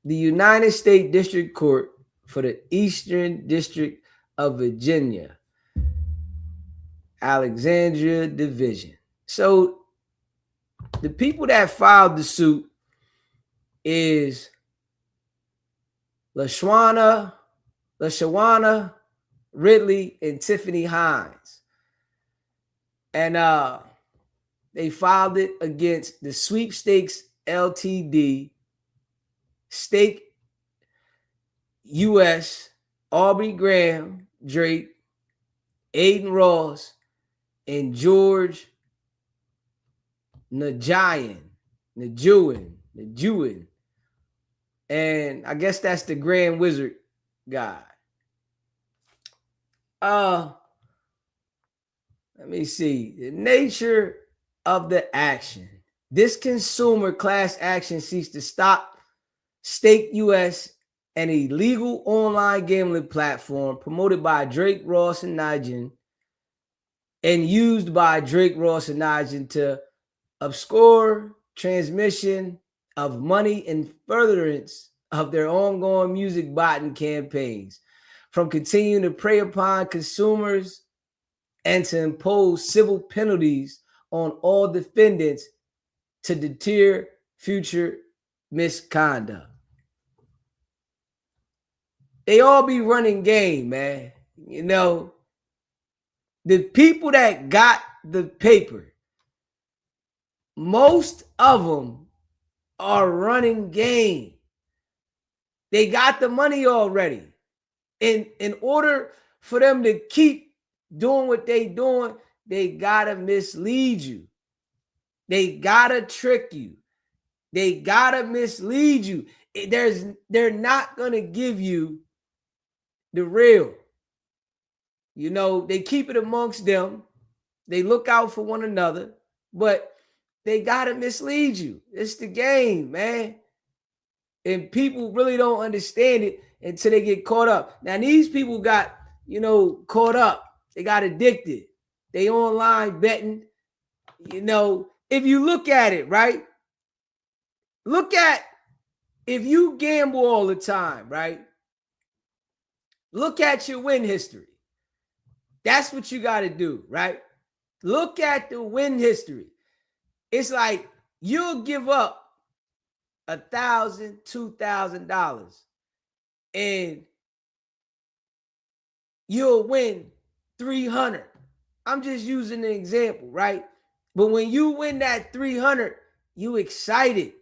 the United States District Court for the Eastern District of Virginia, Alexandria Division. So the people that filed the suit is LaShawana Ridley and Tiffany Hines. And they filed it against the Sweepstakes Ltd, Stake US, Aubrey Graham, Drake, Adin Ross, and George Najuin. And I guess that's the Grand Wizard guy. Let me see. The nature of the action. This consumer class action seeks to stop Stake US, an illegal online gambling platform promoted by Drake, Ross, and Najuin, and used by Drake, Ross, and Najuin to obscure transmission of money in furtherance of their ongoing music botting campaigns, from continuing to prey upon consumers and to impose civil penalties on all defendants to deter future misconduct. They all be running game, man. You know, the people that got the paper, most of them are running game. They got the money already. In order for them to keep doing what they doing, they gotta mislead you. They gotta trick you. They gotta mislead you. They're not gonna give you the real. You know, they keep it amongst them. They look out for one another, but they gotta mislead you. It's the game, man. And people really don't understand it until they get caught up. Now, these people got, caught up. They got addicted. They online betting. If you look at it, right? Look at, if you gamble all the time, right? Look at your win history. That's what you got to do, right? Look at the win history. It's like you'll give up $1,000, $2,000, and you'll win 300. I'm just using an example, right? But when you win that 300, you excited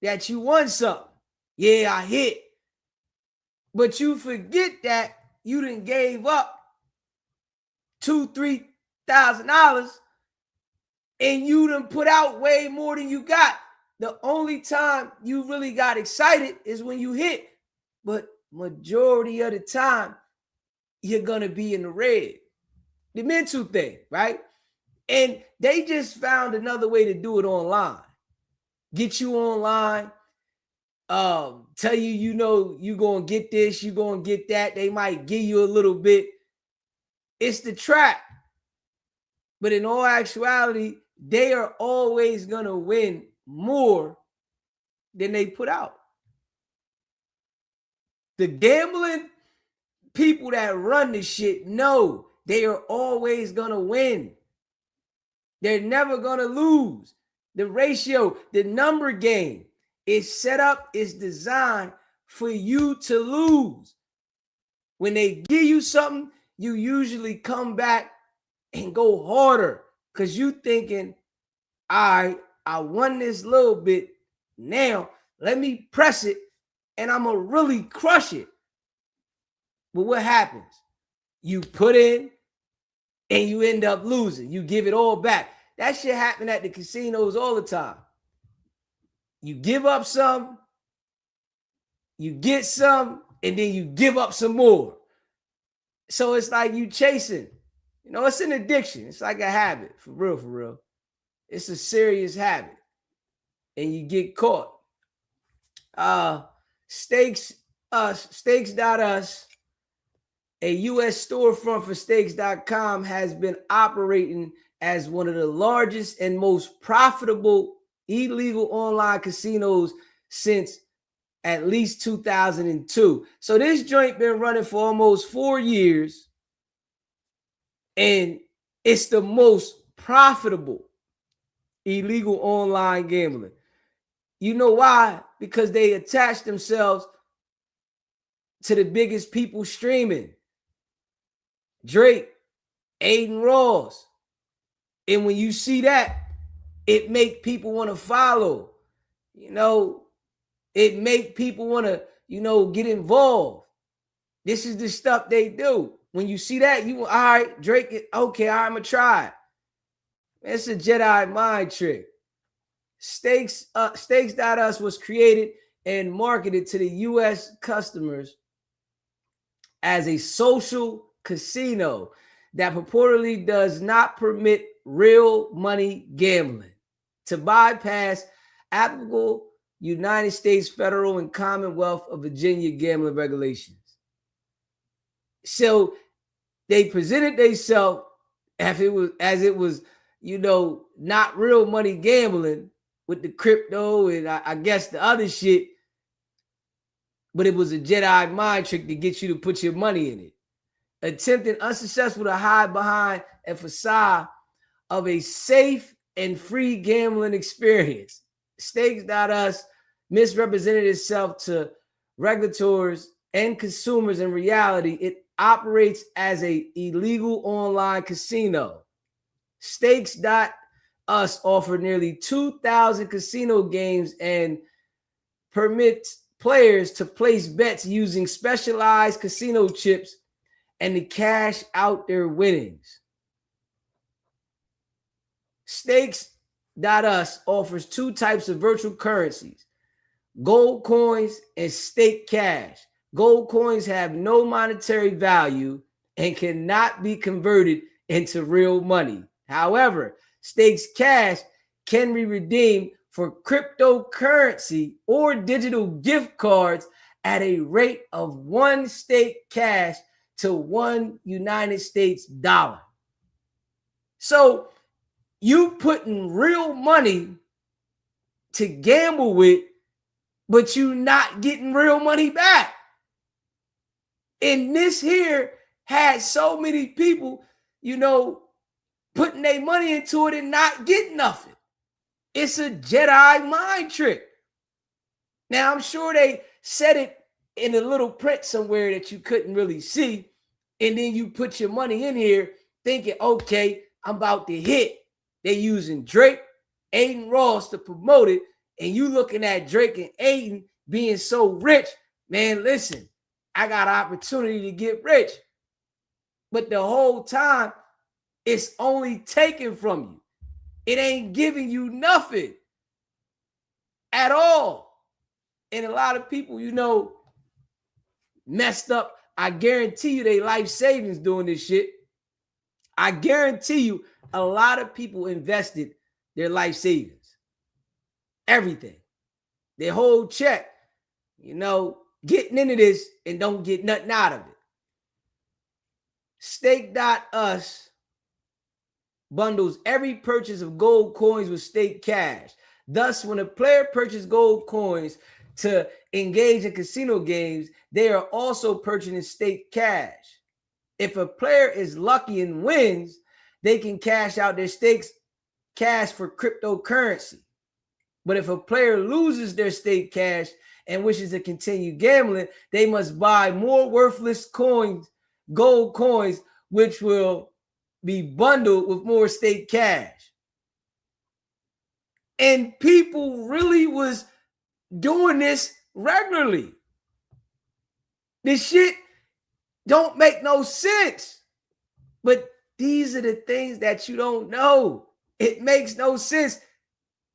that you won something. Yeah, I hit. But you forget that you done gave up $2,000, $3,000, and you done put out way more than you got. The only time you really got excited is when you hit. But majority of the time, you're going to be in the red. The mental thing, right? And they just found another way to do it online. Get you online, tell you, you're going to get this, you're going to get that. They might give you a little bit. It's the trap. But in all actuality, they are always going to win more than they put out. The gambling people that run this shit know they are always going to win. They're never going to lose. The ratio, the number game is set up, is designed for you to lose. When they give you something, you usually come back and go harder because you thinking, all right, I won this little bit. Now, let me press it and I'm going to really crush it. But what happens? You put in and you end up losing. You give it all back. That shit happen at the casinos all the time. You give up some, you get some, and then you give up some more. So it's like you chasing. It's an addiction. It's like a habit, for real, for real. It's a serious habit. And you get caught. Stakes.us, a U.S. storefront for Stakes.com, has been operating as one of the largest and most profitable illegal online casinos since at least 2002. So this joint been running for almost 4 years, and it's the most profitable illegal online gambling. You know why? Because they attach themselves to the biggest people streaming. Drake, Adin Ross. And when you see that, it make people want to follow. It make people want to, get involved. This is the stuff they do. When you see that, all right, Drake, okay, I'm going to try it. It's a Jedi mind trick. Stakes.us was created and marketed to the U.S. customers as a social casino that purportedly does not permit real money gambling to bypass applicable United States federal and Commonwealth of Virginia gambling regulations. So they presented themselves as it was, not real money gambling with the crypto and I guess the other shit, but it was a Jedi mind trick to get you to put your money in it. Attempting unsuccessful to hide behind a facade of a safe and free gambling experience. Stakes.us misrepresented itself to regulators and consumers. In reality, it operates as an illegal online casino. Stakes.us offered nearly 2,000 casino games and permits players to place bets using specialized casino chips and to cash out their winnings. Stakes.us offers two types of virtual currencies, gold coins and stake cash. Gold coins have no monetary value and cannot be converted into real money. However, stakes cash can be redeemed for cryptocurrency or digital gift cards at a rate of 1 stake cash to 1 United States dollar. So you putting real money to gamble with, but you not getting real money back. And this here had so many people, putting their money into it and not getting nothing. It's a Jedi mind trick. Now, I'm sure they said it in a little print somewhere that you couldn't really see. And then you put your money in here thinking, okay, I'm about to hit. They're using Drake, Adin Ross to promote it. And you looking at Drake and Adin being so rich. Man, listen, I got an opportunity to get rich. But the whole time, it's only taken from you. It ain't giving you nothing at all. And a lot of people, messed up. I guarantee you they life savings doing this shit. I guarantee you a lot of people invested their life savings. Everything. Their whole check, getting into this and don't get nothing out of it. Stake.us bundles every purchase of gold coins with stake cash. Thus, when a player purchases gold coins to engage in casino games, they are also purchasing stake cash. If a player is lucky and wins, they can cash out their stakes cash for cryptocurrency. But if a player loses their stake cash and wishes to continue gambling, they must buy more worthless coins, gold coins, which will be bundled with more stake cash. And people really was doing this regularly. This shit don't make no sense. But these are the things that you don't know. It makes no sense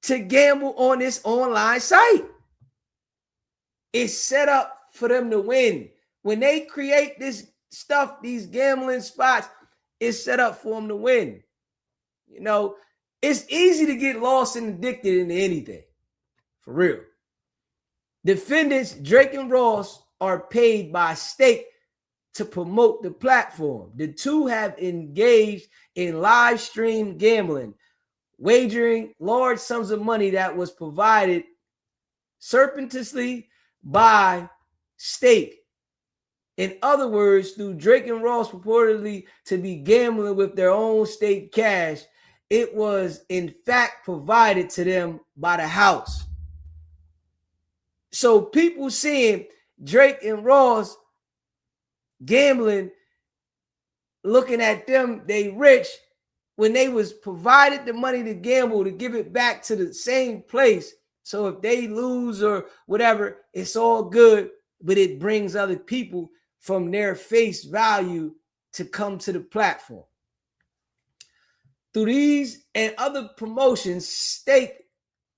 to gamble on this online site. It's set up for them to win. When they create this stuff, these gambling spots, it's set up for them to win. It's easy to get lost and addicted into anything. For real. Defendants Drake and Ross are paid by Stake to promote the platform. The two have engaged in live stream gambling, wagering large sums of money that was provided surreptitiously buy stake. In other words, through Drake and Ross purportedly to be gambling with their own state cash, it was in fact provided to them by the house. So people seeing Drake and Ross gambling, looking at them, they rich, when they was provided the money to gamble to give it back to the same place. So if they lose or whatever, it's all good, but it brings other people from their face value to come to the platform. Through these and other promotions, Stake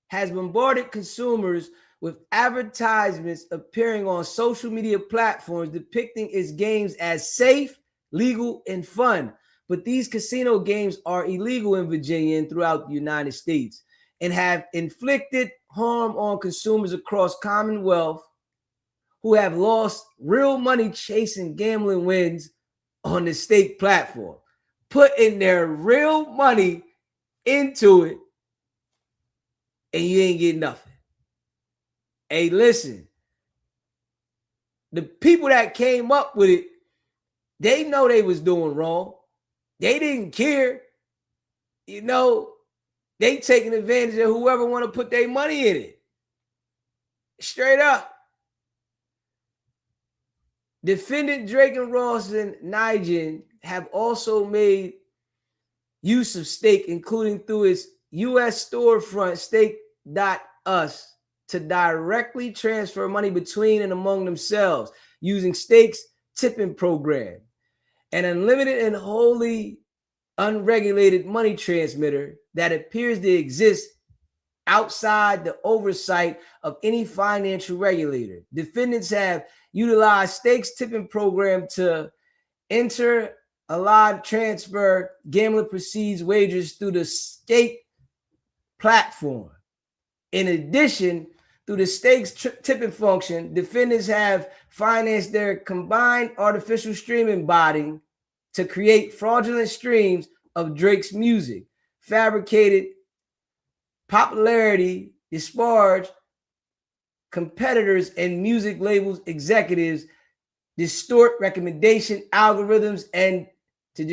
has bombarded consumers with advertisements appearing on social media platforms depicting its games as safe, legal, and fun. But these casino games are illegal in Virginia and throughout the United States and have inflicted harm on consumers across Commonwealth who have lost real money chasing gambling wins on the stake platform, putting their real money into it, and you ain't getting nothing. Hey, listen, the people that came up with it, they know they was doing wrong. They didn't care. You know, they taking advantage of whoever want to put their money in it. Straight up. Defendant Drake and Ross and Nigel have also made use of stake, including through its U.S. storefront, stake.us, to directly transfer money between and among themselves using Stake's tipping program, an unlimited and wholly unregulated money transmitter that appears to exist outside the oversight of any financial regulator. Defendants have utilized Stake's tipping program to enter a live transfer gambling proceeds wagers through the Stake platform. In addition, through the Stake's tipping function, defendants have financed their combined artificial streaming botting to create fraudulent streams of Drake's music, fabricated popularity, disparage competitors and music labels executives, distort recommendation algorithms, and to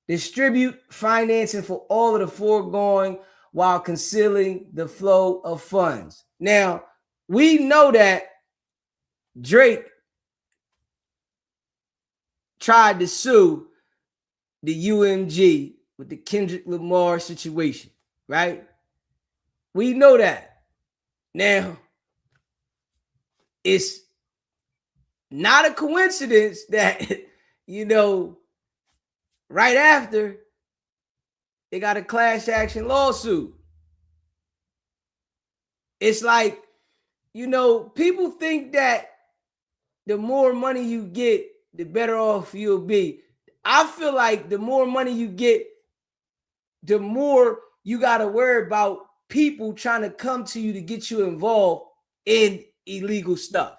distribute financing for all of the foregoing while concealing the flow of funds. Now, we know that Drake tried to sue the UMG with the Kendrick Lamar situation, right? We know that. Now, it's not a coincidence that, you know, right after they got a class action lawsuit. It's like, you know, people think that the more money you get, the better off you'll be. I feel like the more money you get, the more you got to worry about people trying to come to you to get you involved in illegal stuff.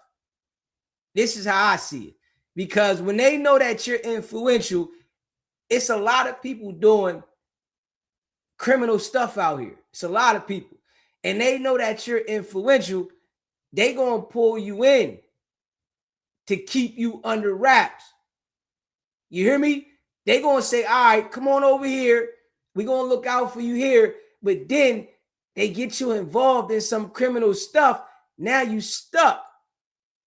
This is how I see it. Because when they know that you're influential, it's a lot of people doing criminal stuff out here. It's a lot of people. And they know that you're influential. They going to pull you in to keep you under wraps. You hear me? They going to say, all right, come on over here. We're going to look out for you here. But then they get you involved in some criminal stuff. Now you stuck.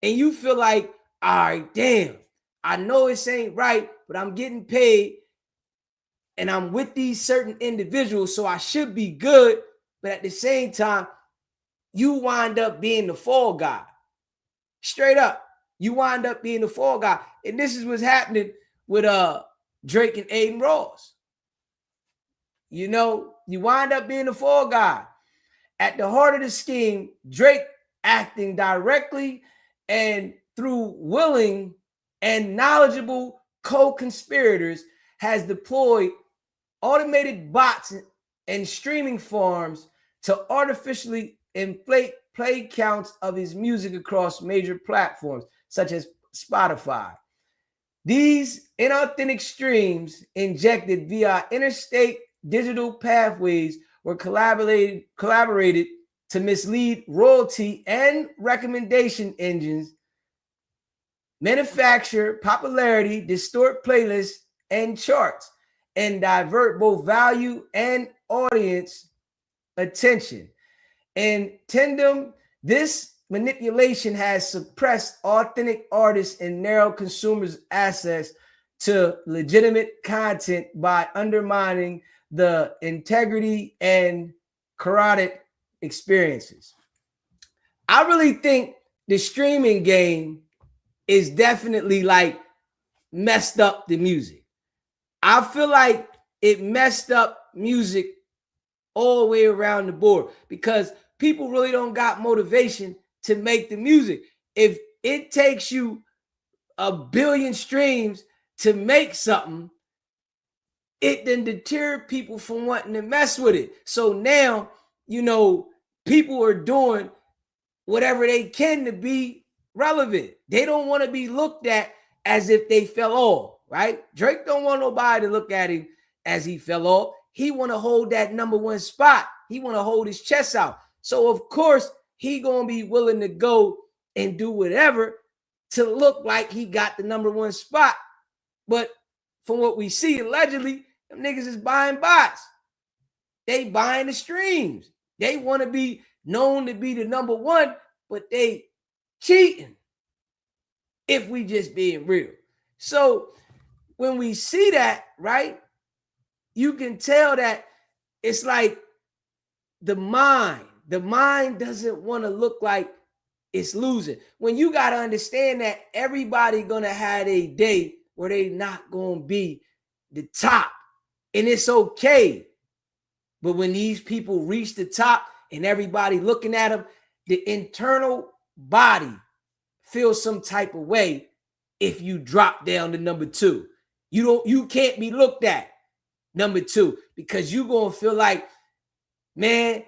And you feel like, all right, damn, I know this ain't right, but I'm getting paid. And I'm with these certain individuals, so I should be good. But at the same time, you wind up being the fall guy. Straight up. You wind up being the fall guy. And this is what's happening with Drake and Adin Ross. You know, you wind up being the fall guy. At the heart of the scheme, Drake acting directly and through willing and knowledgeable co-conspirators has deployed automated bots and streaming farms to artificially inflate play counts of his music across major platforms such as Spotify. These inauthentic streams injected via interstate digital pathways were collaborated to mislead royalty and recommendation engines, manufacture popularity, distort playlists and charts, and divert both value and audience attention. In tandem, this manipulation has suppressed authentic artists and narrowed consumers' access to legitimate content by undermining the integrity and curated experiences. I really think the streaming game is definitely like messed up the music. I feel like it messed up music all the way around the board because people really don't got motivation to make the music. If it takes you 1 billion streams to make something, it then deter people from wanting to mess with it. So now, people are doing whatever they can to be relevant. They don't want to be looked at as if they fell off, right? Drake don't want nobody to look at him as he fell off. He want to hold that #1 spot. He want to hold his chest out. So of course he gonna be willing to go and do whatever to look like he got the #1 spot. But from what we see, allegedly, them niggas is buying bots. They buying the streams. They want to be known to be the #1, but they cheating. If we just being real. So when we see that, right, you can tell that it's like the mind doesn't want to look like it's losing. When you got to understand that everybody gonna have a day where they not gonna be the top, and it's okay. But when these people reach the top and everybody looking at them, the internal body feels some type of way if you drop down to #2. You can't be looked at #2 because you gonna feel like, man,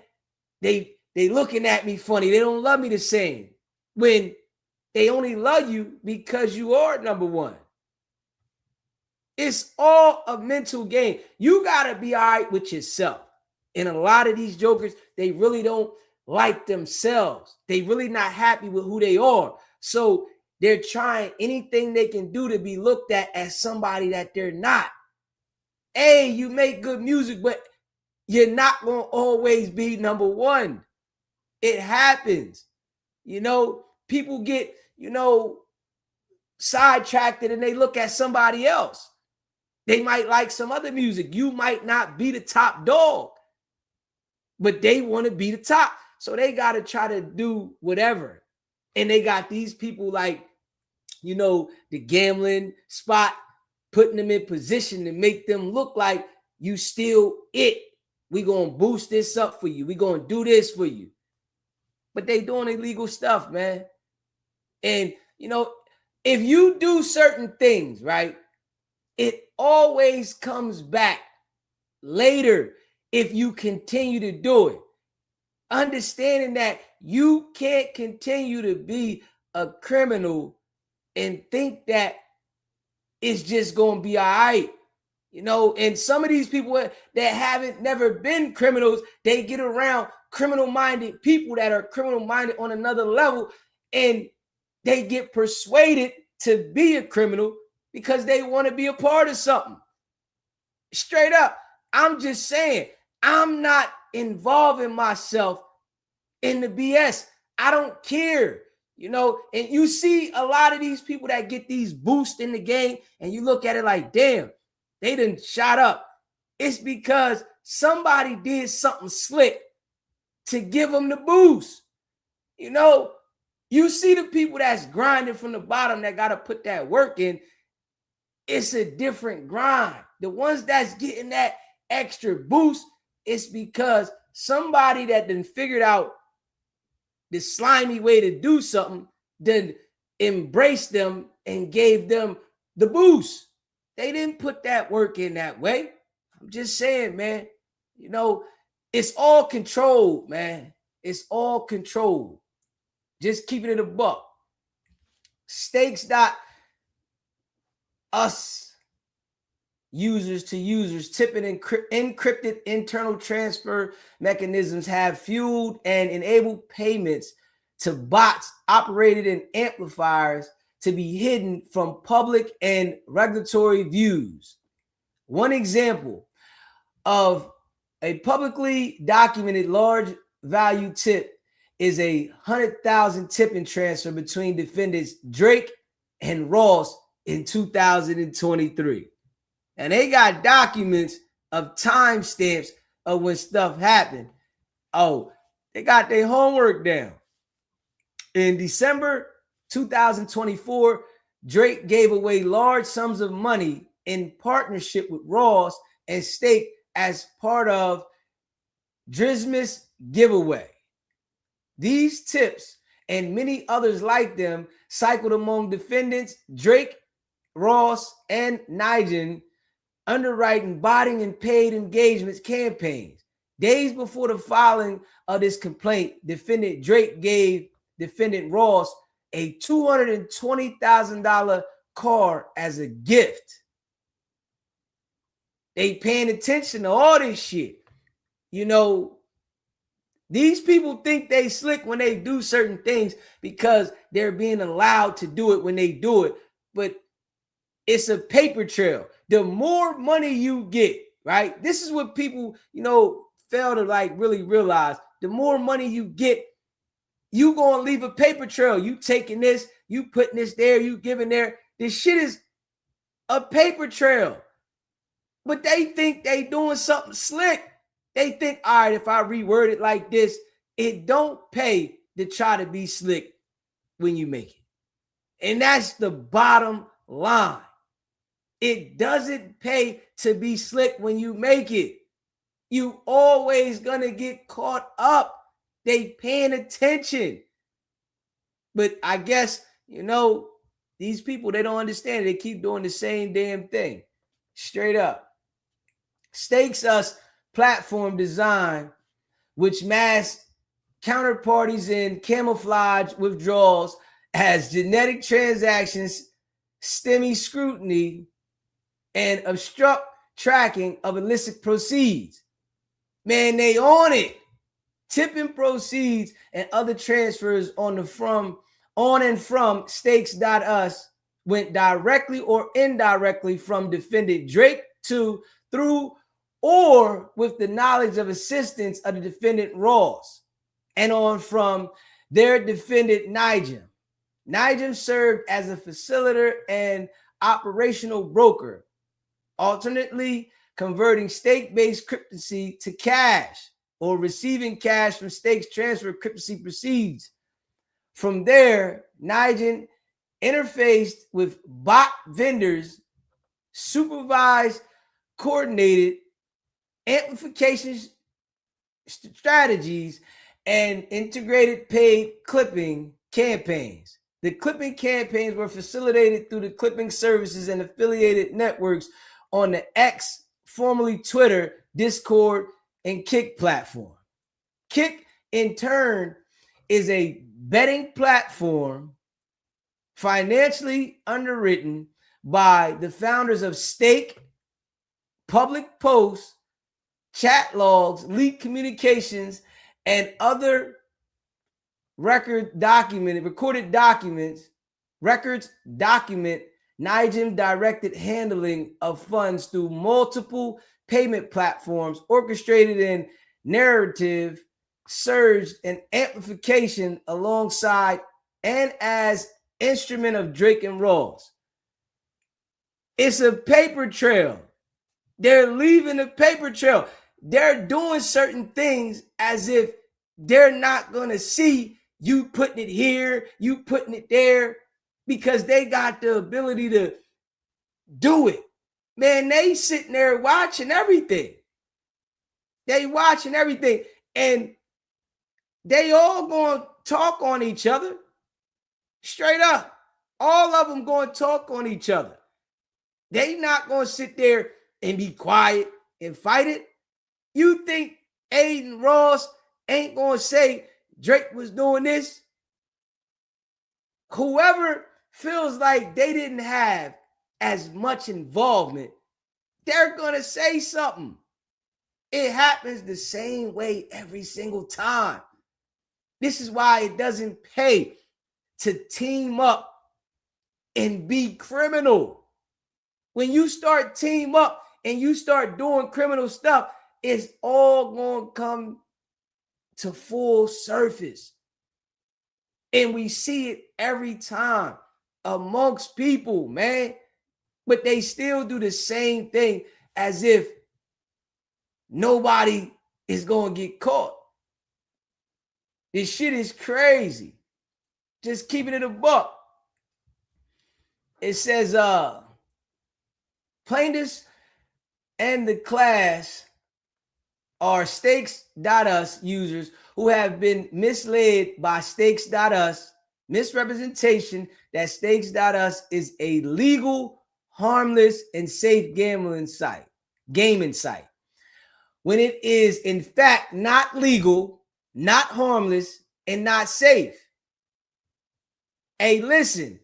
they looking at me funny. They don't love me the same. When they only love you because you are #1. It's all a mental game. You gotta be all right with yourself. And a lot of these jokers, they really don't like themselves. They really not happy with who they are. So they're trying anything they can do to be looked at as somebody that they're not. Hey, you make good music, but you're not going to always be #1. It happens. People get, sidetracked and they look at somebody else. They might like some other music. You might not be the top dog, but they want to be the top. So they got to try to do whatever. And they got these people like, the gambling spot, putting them in position to make them look like you still it. We going to boost this up for you. We going to do this for you. But they doing illegal stuff, man. And, if you do certain things, right, it always comes back later if you continue to do it. Understanding that you can't continue to be a criminal and think that it's just going to be all right. And some of these people that haven't never been criminals, they get around criminal-minded people that are criminal-minded on another level, and they get persuaded to be a criminal because they want to be a part of something. Straight up, I'm just saying, I'm not involving myself in the BS. I don't care, and you see a lot of these people that get these boosts in the game, and you look at it like, damn, they done shot up. It's because somebody did something slick to give them the boost. You see the people that's grinding from the bottom that got to put that work in. It's a different grind. The ones that's getting that extra boost, it's because somebody that done figured out the slimy way to do something, then embraced them and gave them the boost. They didn't put that work in that way. I'm just saying, man, it's all controlled, man. It's all controlled. Just keeping it a buck. Stakes.us users to users, tipping encrypted internal transfer mechanisms have fueled and enabled payments to bots operated in amplifiers to be hidden from public and regulatory views. One example of a publicly documented large value tip is a 100,000 tipping transfer between defendants Drake and Ross in 2023. And they got documents of timestamps of when stuff happened. Oh, they got their homework down. In December 2024, Drake gave away large sums of money in partnership with Ross and Stake as part of Drizmas giveaway. These tips and many others like them cycled among defendants Drake, Ross, and Nigel, underwriting botting and paid engagements campaigns. Days before the filing of this complaint, defendant Drake gave defendant Ross a $220,000 car as a gift. They paying attention to all this shit. You know, these people think they slick when they do certain things because they're being allowed to do it when they do it. But it's a paper trail. The more money you get, right? This is what people, fail to like really realize. The more money you get, you gonna leave a paper trail. You taking this, you putting this there, you giving there. This shit is a paper trail. But they think they doing something slick. They think, all right, if I reword it like this, it don't pay to try to be slick when you make it. And that's the bottom line. It doesn't pay to be slick when you make it. You always gonna get caught up. They paying attention. But I guess, these people, they don't understand. They keep doing the same damn thing. Straight up. Stakes Us platform design, which masks counterparties in camouflage withdrawals as genetic transactions, STEMI scrutiny, and obstruct tracking of illicit proceeds. Man, they on it. Tipping proceeds and other transfers on and from Stakes.us went directly or indirectly from defendant Drake to, through, or with the knowledge of assistance of the defendant Ross, and on from their defendant Nigel. Nigel served as a facilitator and operational broker, alternately converting stake-based cryptocurrency to cash or receiving cash from stakes transfer cryptocurrency proceeds. From there, Nigel interfaced with bot vendors, supervised, coordinated amplification strategies, and integrated paid clipping campaigns. The clipping campaigns were facilitated through the clipping services and affiliated networks on the X, formerly Twitter, Discord, and Kick platform. Kick, in turn, is a betting platform financially underwritten by the founders of Stake. Public posts, chat logs, leaked communications, and other recorded documents. Records document Nigel directed handling of funds through multiple payment platforms, orchestrated in narrative, surge, and amplification alongside and as instrument of Drake and Ross. It's a paper trail. They're leaving a paper trail. They're doing certain things as if they're not going to see you putting it here, you putting it there, because they got the ability to do it. Man, they sitting there watching everything. They watching everything. And they all going to talk on each other. Straight up. All of them going to talk on each other. They not going to sit there and be quiet and fight it. You think Adin Ross ain't going to say Drake was doing this? Whoever feels like they didn't have as much involvement, they're going to say something. It happens the same way every single time. This is why it doesn't pay to team up and be criminal. When you start team up and you start doing criminal stuff, it's all going to come to full surface. And we see it every time amongst people, man. But they still do the same thing as if nobody is going to get caught. This shit is crazy. Just keeping it a buck. It says, plaintiffs and the class are Stakes.us users who have been misled by Stakes.us misrepresentation that Stakes.us is a legal, harmless, and safe gaming site, when it is in fact not legal, not harmless, and not safe. Hey, listen,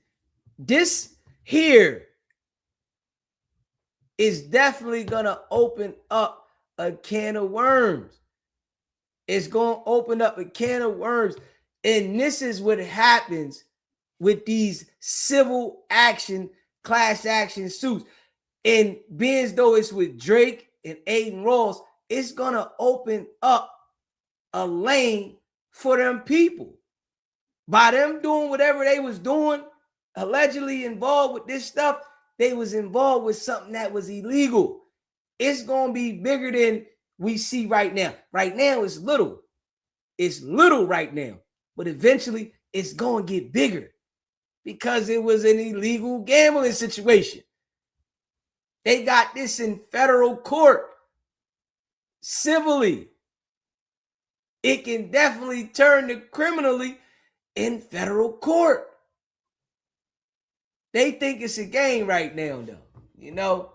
this here is definitely gonna open up a can of worms. It's gonna open up a can of worms. And this is what happens with these civil action, class action suits. And being as though it's with Drake and Adin Ross, it's gonna open up a lane for them people. By them doing whatever they was doing, allegedly involved with this stuff, they was involved with something that was illegal. It's going to be bigger than we see right now. Right now, it's little. It's little right now. But eventually, it's going to get bigger because it was an illegal gambling situation. They got this in federal court, civilly. It can definitely turn to criminally in federal court. They think it's a game right now, though. You know,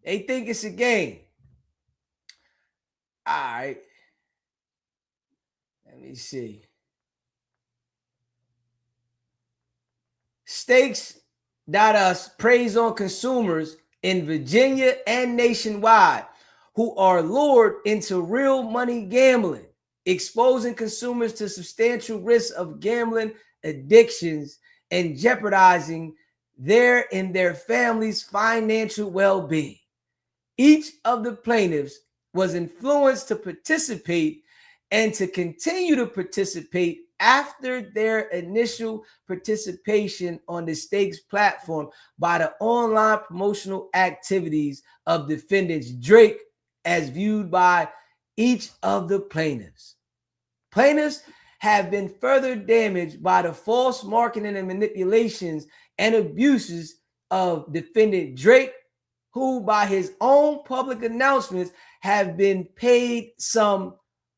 they think it's a game. All right. Let me see. Stakes.us preys on consumers in Virginia and nationwide who are lured into real money gambling, exposing consumers to substantial risks of gambling addictions and jeopardizing their and their family's financial well-being. Each of the plaintiffs was influenced to participate and to continue to participate after their initial participation on the Stakes platform by the online promotional activities of defendants Drake, as viewed by each of the plaintiffs. Plaintiffs have been further damaged by the false marketing and manipulations and abuses of defendant Drake, who by his own public announcements have been paid some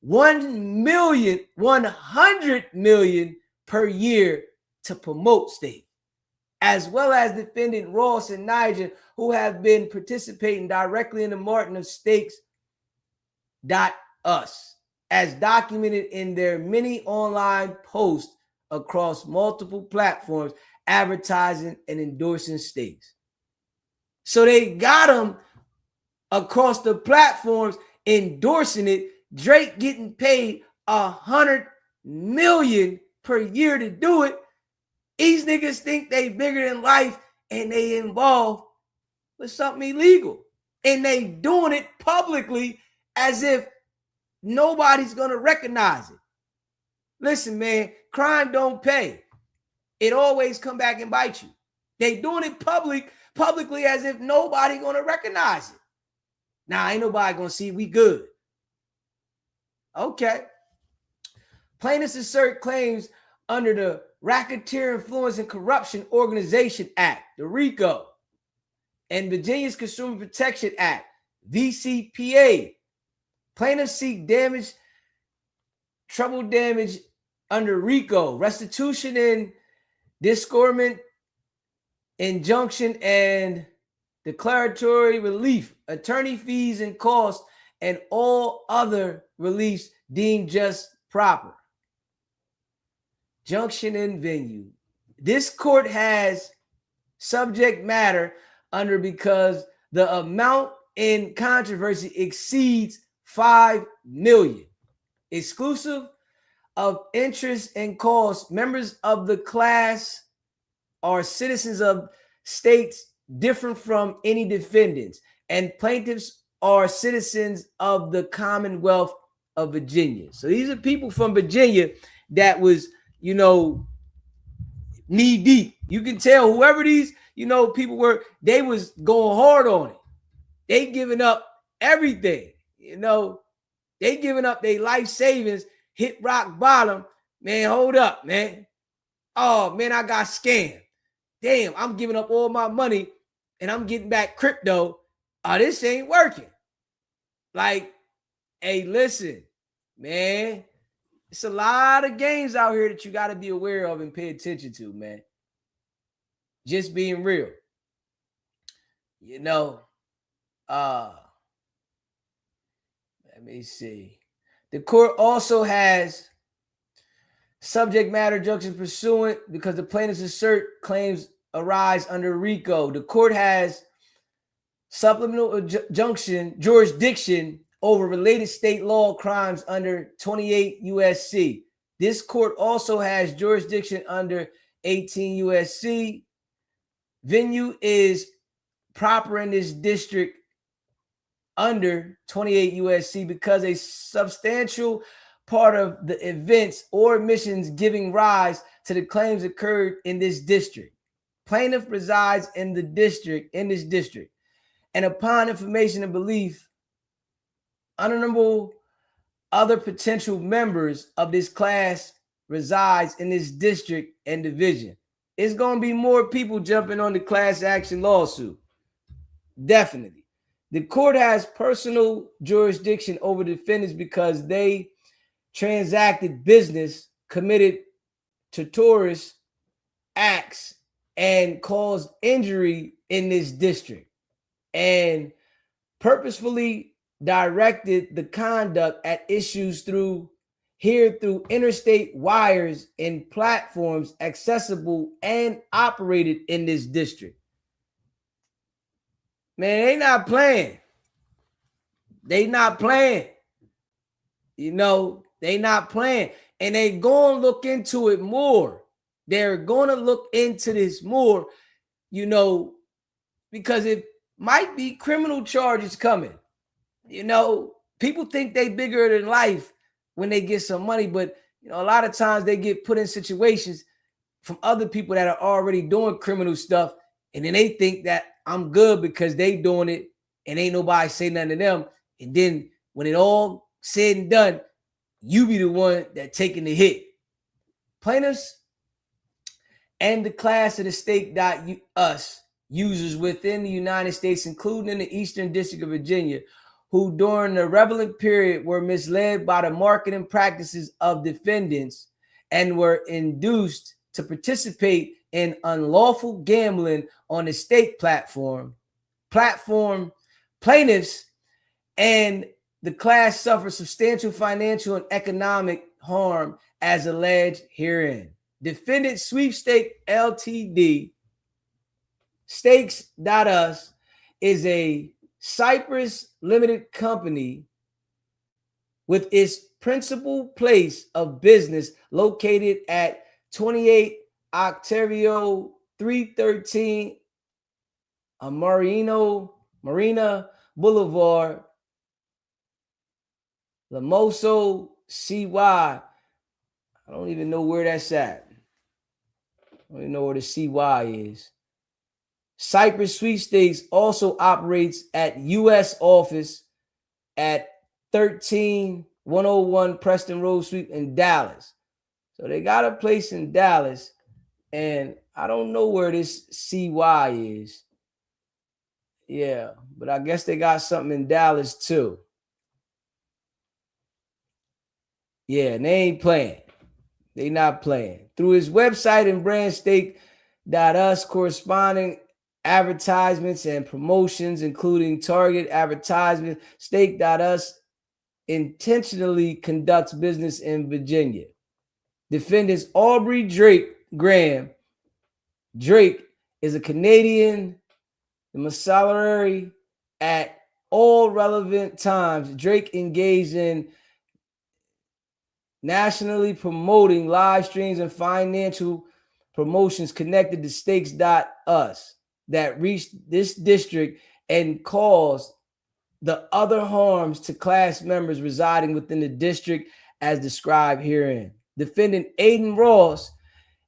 $100 million per year to promote Stakes, as well as defendant Ross and Niger, who have been participating directly in the marketing of Stakes.us, as documented in their many online posts across multiple platforms, advertising and endorsing Stakes. So they got them across the platforms endorsing it. Drake getting paid $100 million per year to do it. These niggas think they bigger than life and they involved with something illegal. And they doing it publicly as if nobody's gonna recognize it. Listen, man, crime don't pay. It always come back and bite you. They doing it publicly as if nobody gonna recognize it. Now, ain't nobody gonna see we good. Okay. Plaintiffs assert claims under the Racketeer Influence and Corruption Organization Act, the RICO, and Virginia's Consumer Protection Act, VCPA. Plaintiffs seek treble damage under RICO, restitution and disgorgement, injunction and declaratory relief, attorney fees and costs, and all other reliefs deemed just proper. Junction and venue. This court has subject matter under because the amount in controversy exceeds 5 million. Exclusive of interest and costs, members of the class are citizens of states different from any defendants, and plaintiffs are citizens of the Commonwealth of Virginia. So these are people from Virginia that was, knee deep. You can tell whoever these, people were, they was going hard on it. They giving up everything, they giving up their life savings, hit rock bottom. Man, hold up, man. Oh, man, I got scammed. Damn, I'm giving up all my money and I'm getting back crypto. Oh, this ain't working. Like, hey, listen, man, it's a lot of games out here that you got to be aware of and pay attention to, man. Just being real. Let me see. The court also has subject matter jurisdiction pursuant because the plaintiffs assert claims arise under RICO. The court has supplemental jurisdiction over related state law crimes under 28 USC. This court also has jurisdiction under 18 USC. Venue is proper in this district under 28 USC because a substantial part of the events or omissions giving rise to the claims occurred in this district. Plaintiff resides in this district, and upon information and belief, honorable other potential members of this class resides in this district and division. It's going to be more people jumping on the class action lawsuit. Definitely. The court has personal jurisdiction over defendants because they transacted business, committed terrorist acts, and caused injury in this district, and purposefully directed the conduct at issues through interstate wires and platforms accessible and operated in this district. Man, they not playing. They not playing. They not playing. And they going to look into it more. They're going to look into this more, because it might be criminal charges coming. People think they bigger than life when they get some money, but a lot of times they get put in situations from other people that are already doing criminal stuff, and then they think that I'm good because they doing it and ain't nobody say nothing to them. And then when it all said and done, you be the one that taking the hit. Plaintiffs and the class of the state.us users within the United States, including in the Eastern District of Virginia, who during the relevant period were misled by the marketing practices of defendants and were induced to participate in unlawful gambling on the state platform. Plaintiffs and the class suffer substantial financial and economic harm as alleged herein. Defendant Sweepstake Ltd. Stakes.us is a Cyprus limited company with its principal place of business located at 28 Octavio 313 Marina Boulevard, Lamoso, CY. I don't even know where that's at. I don't even know where the CY is. Cyprus Sweepstakes also operates at U.S. office at 13101 Preston Road Suite in Dallas. So they got a place in Dallas, and I don't know where this CY is. Yeah, but I guess they got something in Dallas too. Yeah, and they ain't playing. They not playing. Through his website and brand Stake.us, corresponding advertisements and promotions, including target advertisements, Stake.us intentionally conducts business in Virginia. Defendants Aubrey Graham. Drake is a Canadian domiciliary at all relevant times, Drake engaged in nationally promoting live streams and financial promotions connected to stakes.us that reached this district and caused the other harms to class members residing within the district as described herein. Defendant Adin Ross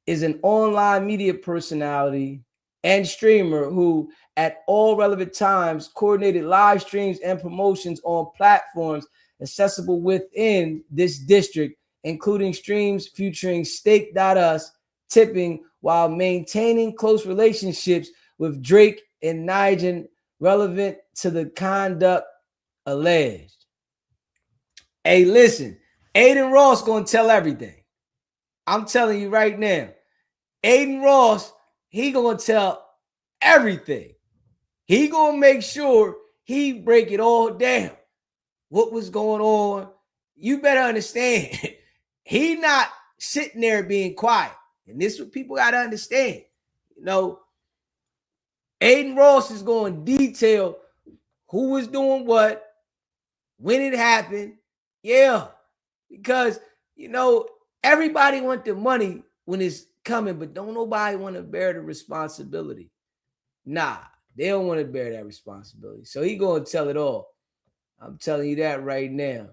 is an online media personality and streamer who, at all relevant times, coordinated live streams and promotions on platforms accessible within this district, including streams featuring Stake.us tipping while maintaining close relationships with Drake and Nigel relevant to the conduct alleged. Hey, listen, Adin Ross gonna tell everything. I'm telling you right now. Adin Ross, he gonna tell everything. He gonna make sure he break it all down. What was going on? You better understand. He not sitting there being quiet. And this is what people gotta understand. You know, Adin Ross is going to detail who was doing what, when it happened. Yeah, because, you know, everybody want the money when it's coming, but don't nobody want to bear the responsibility. Nah, they don't want to bear that responsibility. So he going to tell it all. I'm telling you that right now.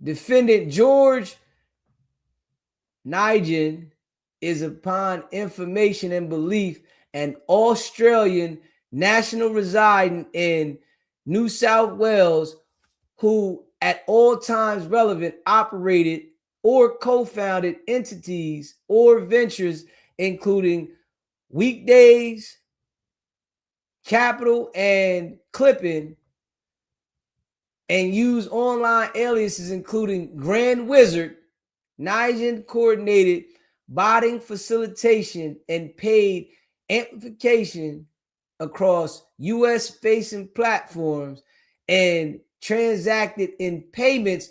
Defendant George Nigel is, upon information and belief, an Australian national residing in New South Wales who at all times relevant operated or co-founded entities or ventures including Weekdays, Capital, and Clipping, and use online aliases including Grand Wizard. Nigel coordinated botting facilitation and paid amplification across US facing platforms and transacted in payments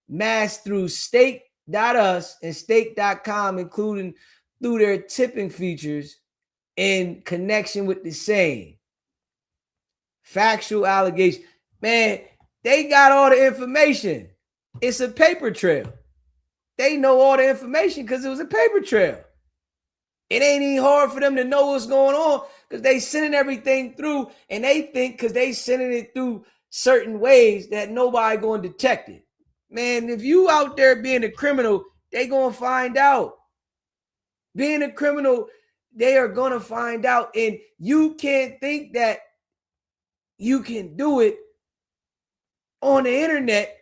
massed through Stake.us and Stake.com, including through their tipping features in connection with the same. Factual allegation. Man, they got all the information. It's a paper trail. They know all the information because it was a paper trail. It ain't even hard for them to know what's going on because they sending everything through, and they think because they sending it through certain ways that nobody going to detect it. Man, if you out there being a criminal, they going to find out. Being a criminal, they are going to find out, and you can't think that you can do it on the internet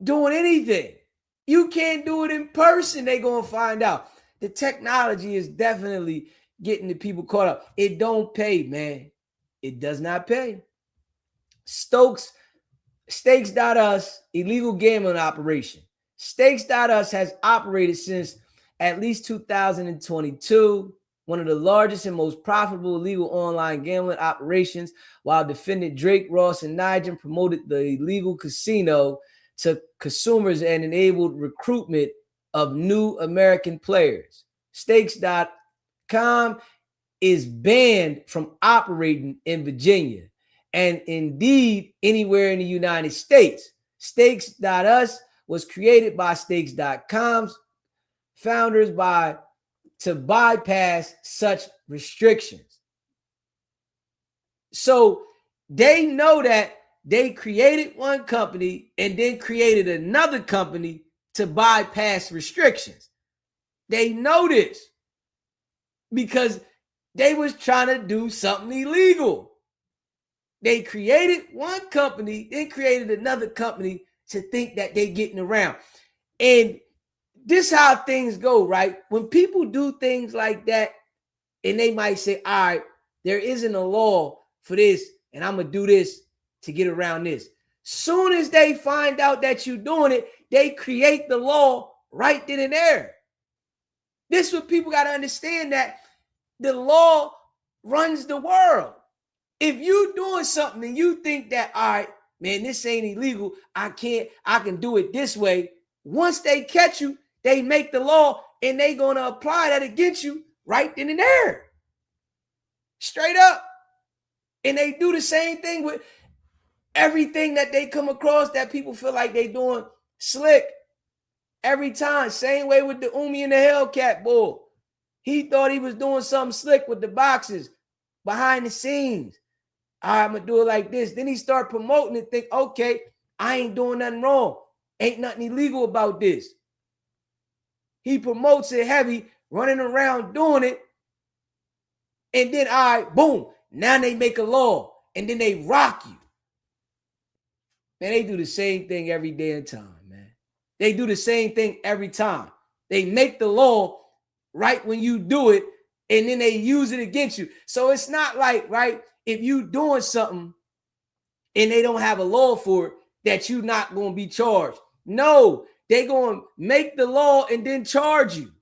doing anything. You can't do it in person. They going to find out. The technology is definitely getting the people caught up. It don't pay, man. It does not pay. Stakes.us, illegal gambling operation. Stakes.us has operated since at least 2022, one of the largest and most profitable illegal online gambling operations, while defendant Drake, Ross, and Nigel promoted the illegal casino to consumers and enabled recruitment of new American players. Stakes.com is banned from operating in Virginia and indeed anywhere in the United States. Stakes.us was created by Stakes.com's founders to bypass such restrictions. So they know that they created one company and then created another company to bypass restrictions. They know this because they was trying to do something illegal. They created one company, then created another company to think that they getting around. And this is how things go, right? When people do things like that, and they might say, all right, there isn't a law for this, and I'm going to do this to get around this. Soon as they find out that you're doing it, they create the law right then and there. This is what people got to understand, that the law runs the world. If you doing something and you think that, all right, man, this ain't illegal, I can do it this way. Once they catch you, they make the law and they going to apply that against you right then and there. Straight up. And they do the same thing with everything that they come across that people feel like they doing slick every time. Same way with the Umi and the Hellcat bull. He thought he was doing something slick with the boxes behind the scenes. All right, I'm going to do it like this. Then he start promoting it, think, okay, I ain't doing nothing wrong. Ain't nothing illegal about this. He promotes it heavy, running around doing it. And then, all right, boom, now they make a law. And then they rock you. Man, they do the same thing every damn time, man. They do the same thing every time. They make the law right when you do it, and then they use it against you. So it's not like, right, if you doing something and they don't have a law for it, that you're not going to be charged. No, they're going to make the law and then charge you.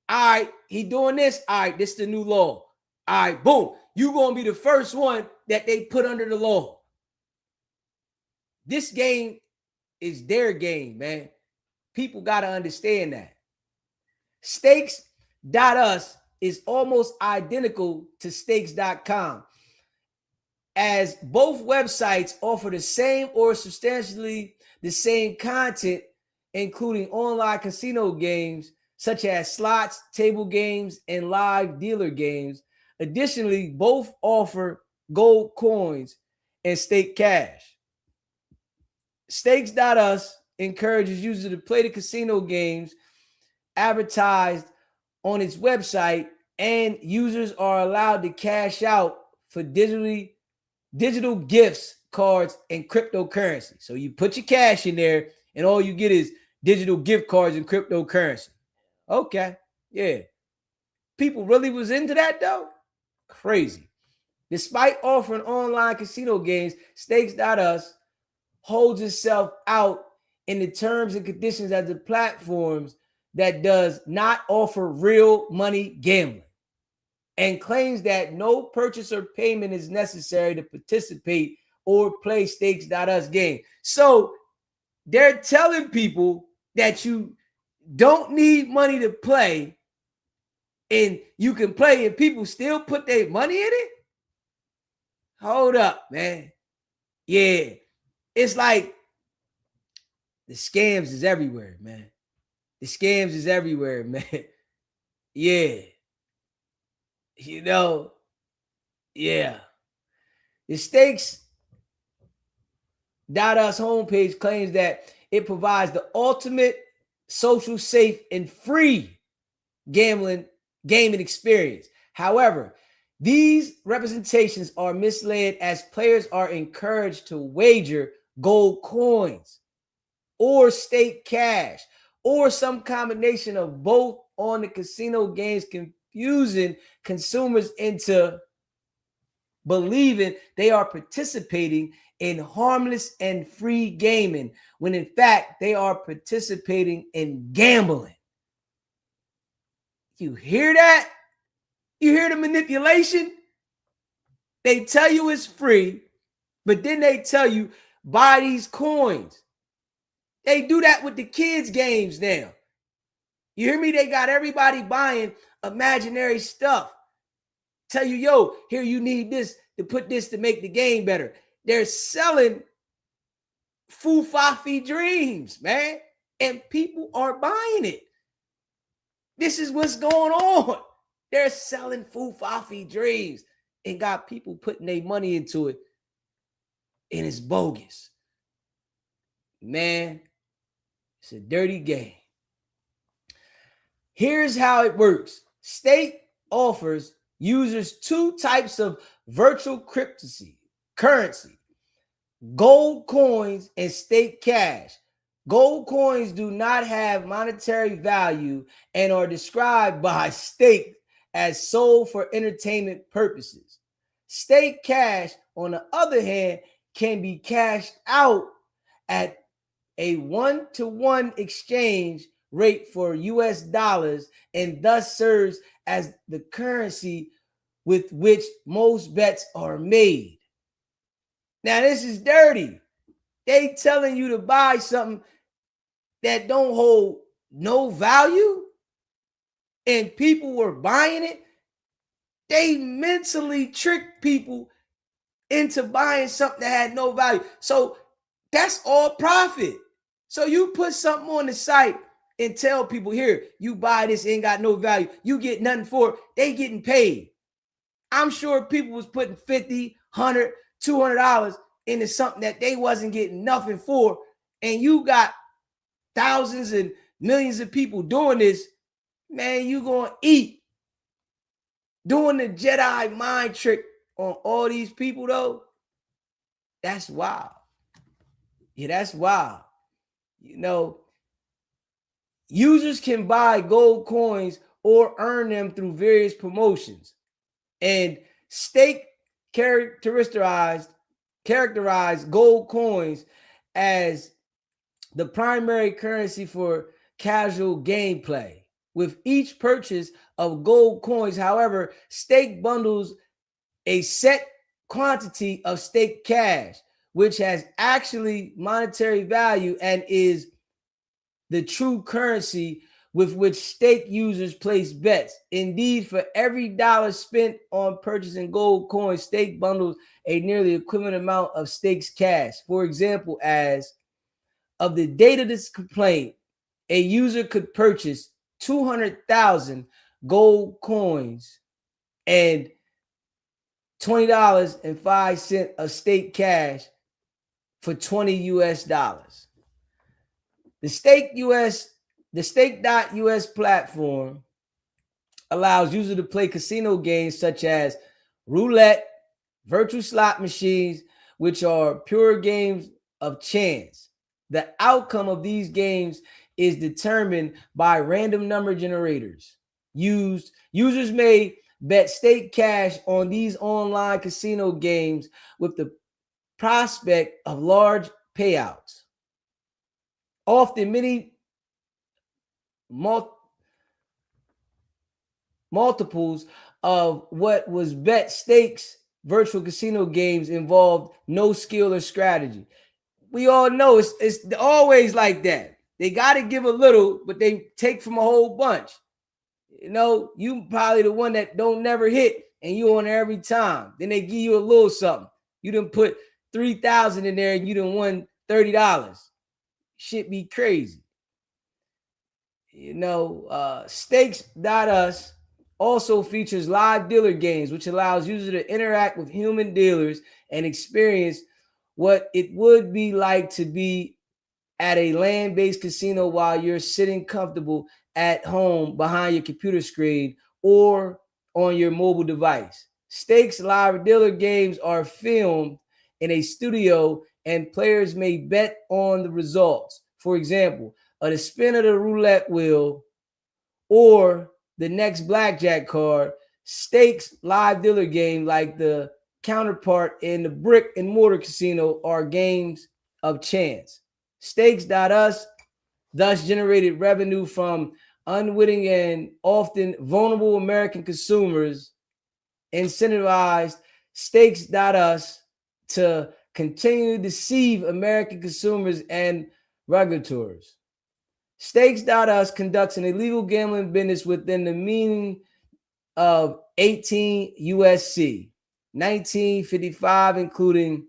All right, he doing this. All right, this is the new law. All right, boom. You're going to be the first one that they put under the law. This game is their game, man. People got to understand that. Stakes.us is almost identical to stakes.com, as both websites offer the same or substantially the same content, including online casino games such as slots, table games, and live dealer games. Additionally, both offer gold coins and stake cash. Stakes.us encourages users to play the casino games advertised on its website, and users are allowed to cash out for digital gifts, cards, and cryptocurrency. So you put your cash in there, and all you get is digital gift cards and cryptocurrency. Okay, yeah. People really was into that, though? Crazy. Despite offering online casino games, Stakes.us holds itself out in the terms and conditions as the platforms that does not offer real money gambling, and claims that no purchase or payment is necessary to participate or play Stakes.us game. So they're telling people that you don't need money to play, and you can play, and people still put their money in it? Hold up, man. Yeah. It's like the scams is everywhere, man. The scams is everywhere, man. Yeah. You know, yeah. The Stakes.us homepage claims that it provides the ultimate social, safe, and free gaming experience. However, these representations are misled, as players are encouraged to wager gold coins or stake cash or some combination of both on the casino games, confusing consumers into believing they are participating in harmless and free gaming, when in fact they are participating in gambling. You hear that? You hear the manipulation? They tell you it's free, but then they tell you buy these coins. They do that with the kids' games now. You hear me? They got everybody buying imaginary stuff. Tell you, yo, here, you need this to put this to make the game better. They're selling foo-fa-fi dreams, man. And people are buying it. This is what's going on. They're selling foo-fa-fi dreams and got people putting their money into it. And it's bogus. Man, it's a dirty game. Here's how it works. Stake offers users two types of virtual currency: gold coins and stake cash. Gold coins do not have monetary value and are described by Stake as sold for entertainment purposes. Stake cash, on the other hand, can be cashed out at a 1-to-1 exchange rate for US dollars, and thus serves as the currency with which most bets are made. Now, this is dirty. They telling you to buy something that don't hold no value, and people were buying it. They mentally tricked people into buying something that had no value. So that's all profit. So you put something on the site and tell people, here, you buy this, ain't got no value. You get nothing for it. They getting paid. I'm sure people was putting $50, $100, $200 into something that they wasn't getting nothing for. And you got thousands and millions of people doing this. Man, you gonna eat. Doing the Jedi mind trick on all these people, though, that's wild. Yeah, that's wild. You know, users can buy gold coins or earn them through various promotions. And stake characterized gold coins as the primary currency for casual gameplay. With each purchase of gold coins, however, stake bundles a set quantity of staked cash, which has actually monetary value and is the true currency with which stake users place bets. Indeed, for every dollar spent on purchasing gold coins, stake bundles a nearly equivalent amount of stakes cash. For example, as of the date of this complaint, a user could purchase 200,000 gold coins and $20.05 of stake cash for 20 US dollars. The stake.us platform allows users to play casino games such as roulette, virtual slot machines, which are pure games of chance. The outcome of these games is determined by random number generators. Users may bet stake cash on these online casino games with the prospect of large payouts. Often many multiples of what was bet. Stakes virtual casino games involved no skill or strategy. We all know it's always like that. They got to give a little, but they take from a whole bunch. You know, you probably the one that don't never hit and you on there every time. Then they give you a little something. You done put 3,000 in there and you done won $30. Shit be crazy. You know, Stakes.us also features live dealer games, which allows users to interact with human dealers and experience what it would be like to be at a land-based casino while you're sitting comfortable at home behind your computer screen or on your mobile device. Stakes live dealer games are filmed in a studio and players may bet on the results. For example, the spin of the roulette wheel or the next blackjack card. Stakes live dealer game, like the counterpart in the brick and mortar casino, are games of chance. Stakes.us thus generated revenue from unwitting and often vulnerable American consumers, incentivized Stakes.us to continue to deceive American consumers and regulators. Stakes.us conducts an illegal gambling business within the meaning of 18 USC 1955, including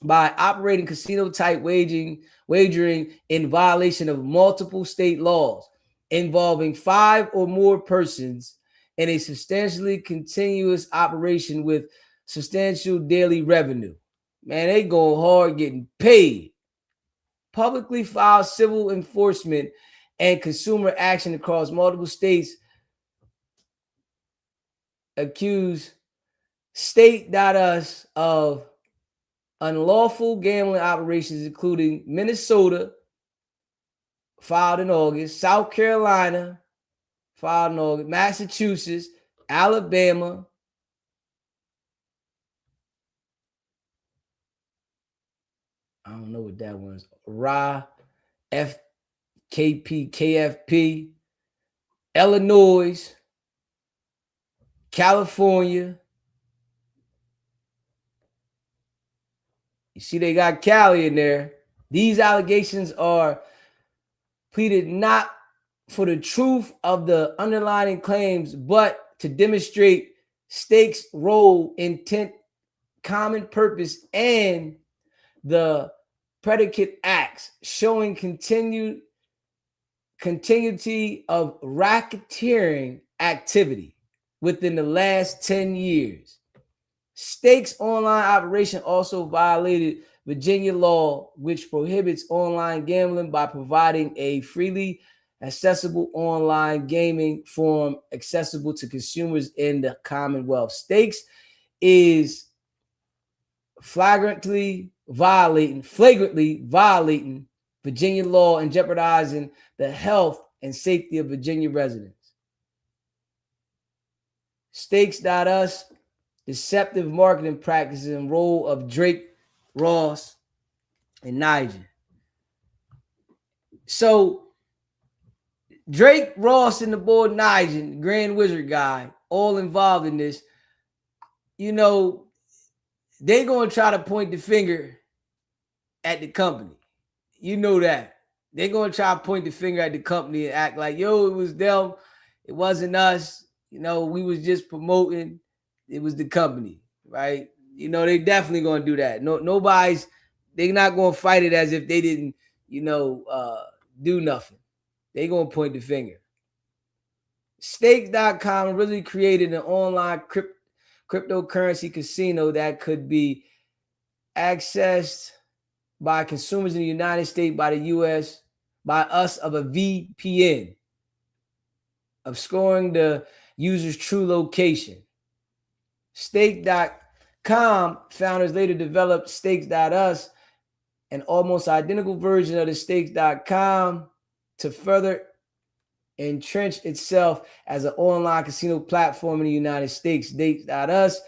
by operating casino-type wagering in violation of multiple state laws involving 5 or more persons in a substantially continuous operation with substantial daily revenue. Man, they go hard getting paid. Publicly filed civil enforcement and consumer action across multiple states accuse State.us of unlawful gambling operations, including Minnesota, filed in August, South Carolina, filed in August, Massachusetts, Alabama, I don't know what that was, KFP, Illinois, California. You see, they got Cali in there. These allegations are pleaded not for the truth of the underlying claims, but to demonstrate Stake's role, intent, common purpose, and the predicate acts, showing continuity of racketeering activity within the last 10 years. Stake's online operation also violated Virginia law, which prohibits online gambling by providing a freely accessible online gaming forum accessible to consumers in the Commonwealth. Stakes is flagrantly violating Virginia law and jeopardizing the health and safety of Virginia residents. Stakes.us, deceptive marketing practices and role of Drake, Ross, and Nigel. So Drake, Ross, and the boy Nigel, Grand Wizard guy, all involved in this. You know, they're going to try to point the finger at the company. You know that. They're going to try to point the finger at the company and act like, yo, it was them. It wasn't us. You know, we was just promoting. It was the company, right? You know, they definitely going to do that. They're not going to fight it as if they didn't, do nothing. They're going to point the finger. Stake.com originally created an online cryptocurrency casino that could be accessed by consumers in the United States, by the U.S., by us of a VPN, obscuring the user's true location. Stake.com founders later developed Stakes.us, an almost identical version of the Stakes.com, to further entrench itself as an online casino platform in the United States. Stakes.us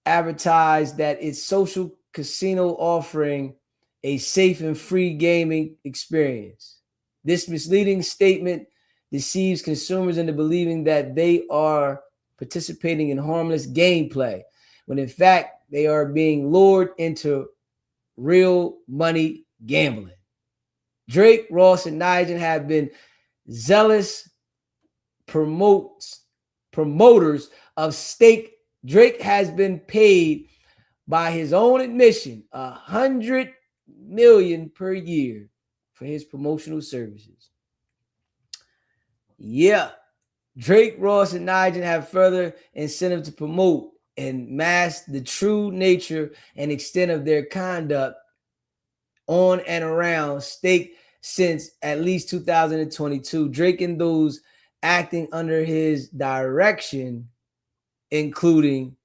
advertised that its social casino offering a safe and free gaming experience. This misleading statement deceives consumers into believing that they are participating in harmless gameplay, when in fact they are being lured into real money gambling. Drake, Ross, and Nigel have been zealous promoters of Stake. Drake has been paid, by his own admission, $100 million per year for his promotional services. Yeah, Drake, Ross, and Nigel have further incentive to promote and mask the true nature and extent of their conduct on and around Stake since at least 2022. Drake and those acting under his direction, including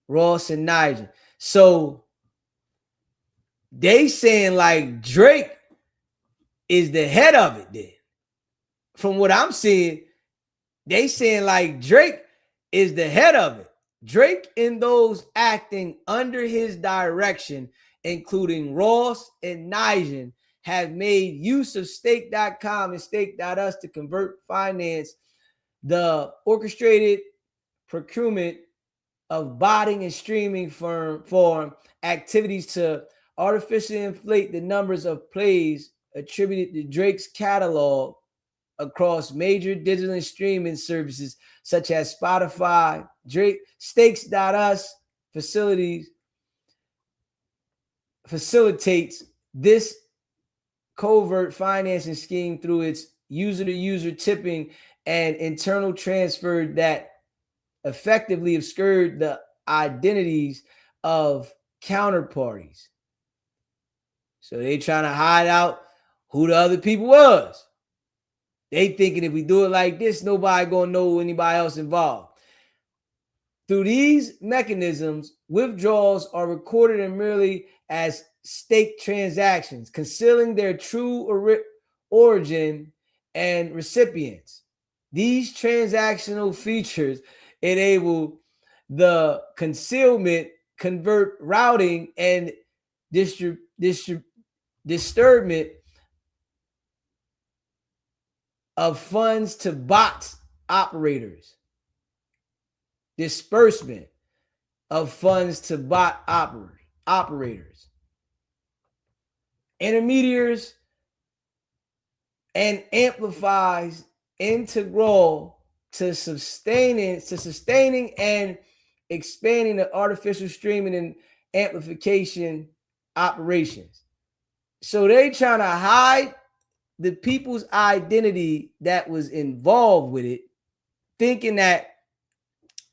Ross and Nigel. So they saying like Drake is the head of it then. From what I'm seeing, they saying like Drake is the head of it. Drake and those acting under his direction, including Ross and Nigel, have made use of Stake.com and Stake.us to finance the orchestrated procurement of botting and streaming form activities to artificially inflate the numbers of plays attributed to Drake's catalog across major digital and streaming services such as Spotify. Drake Stakes.us facilitates this covert financing scheme through its user-to-user tipping and internal transfer that effectively obscured the identities of counterparties. So they trying to hide out who the other people was. They thinking if we do it like this, nobody gonna know anybody else involved. Through these mechanisms, withdrawals are recorded and merely as stake transactions, concealing their true origin and recipients. These transactional features enable the concealment, convert routing, and disturbment of funds to bot operators. Disbursement of funds to bot operators. Intermediaries and amplifies integral to sustaining and expanding the artificial streaming and amplification operations. So they trying to hide the people's identity that was involved with it, thinking that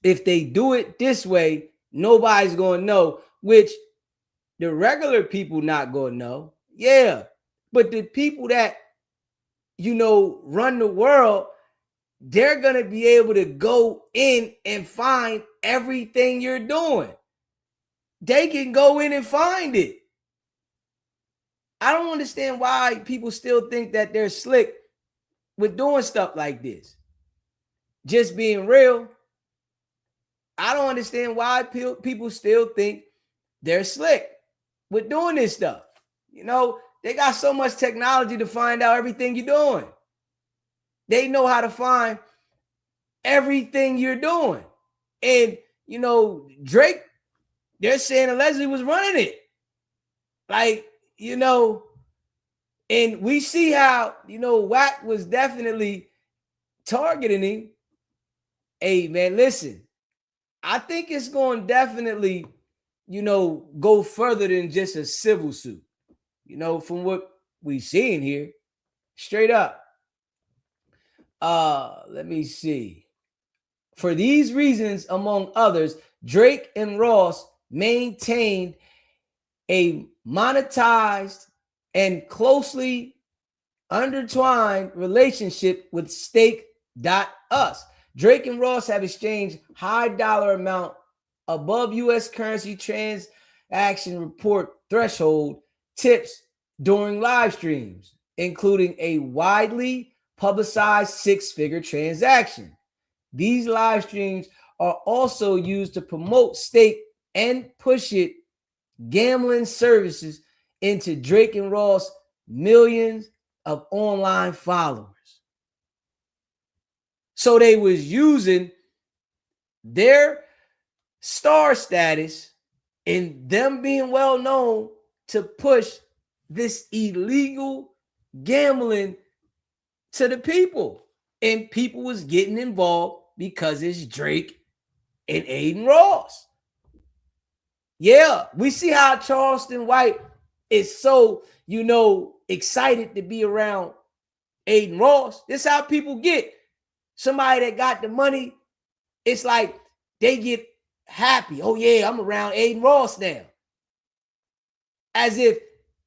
if they do it this way, nobody's going to know, which the regular people not going to know. Yeah, but the people that, run the world, they're going to be able to go in and find everything you're doing. They can go in and find it. I don't understand why people still think that they're slick with doing stuff like this. Just being real. I don't understand why people still think they're slick with doing this stuff. They got so much technology to find out everything you're doing. They know how to find everything you're doing. And, Drake, they're saying allegedly was running it. And we see how, WAC was definitely targeting him. Hey, man, listen, I think it's going to definitely, go further than just a civil suit, from what we seeing here. Straight up. Let me see. For these reasons, among others, Drake and Ross maintained a monetized and closely intertwined relationship with Stake.us. Drake and Ross have exchanged high dollar amount above U.S. currency transaction report threshold tips during live streams, including a widely publicized six-figure transaction. These live streams are also used to promote Stake and push it gambling services into Drake and Ross millions of online followers. So they was using their star status and them being well known to push this illegal gambling to the people. And people was getting involved because it's Drake and Adin Ross. Yeah, we see how Charleston White is so, excited to be around Adin Ross. This is how people get. Somebody that got the money, it's like they get happy. Oh, yeah, I'm around Adin Ross now. As if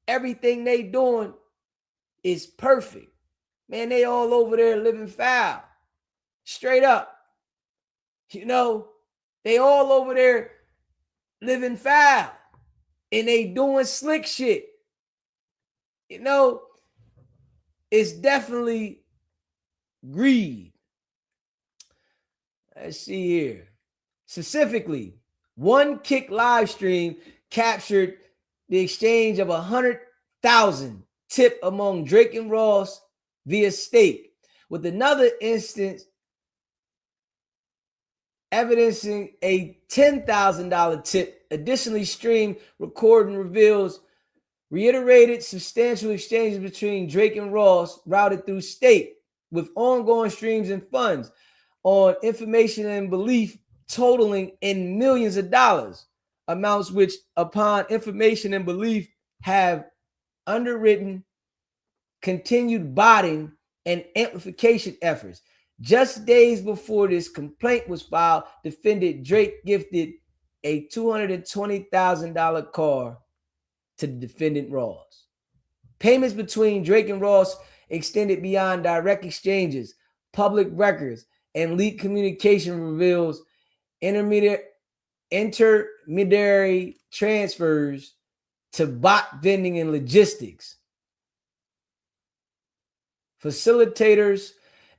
everything they doing is perfect. Man, they all over there living foul. Straight up. They all over there living foul. And they doing slick shit. It's definitely greed. Let's see here. Specifically, one Kick live stream captured the exchange of 100,000 tip among Drake and Ross via Stake, with another instance evidencing a $10,000 tip. Additionally, stream recording reveals reiterated substantial exchanges between Drake and Ross routed through Stake, with ongoing streams and funds on information and belief totaling in millions of dollars, amounts which, upon information and belief, have underwritten continued botting and amplification efforts. Just days before this complaint was filed, defendant Drake gifted a $220,000 car to the defendant Ross. Payments between Drake and Ross extended beyond direct exchanges. Public records and leaked communication reveals intermediary transfers to bot vending and logistics. Facilitators,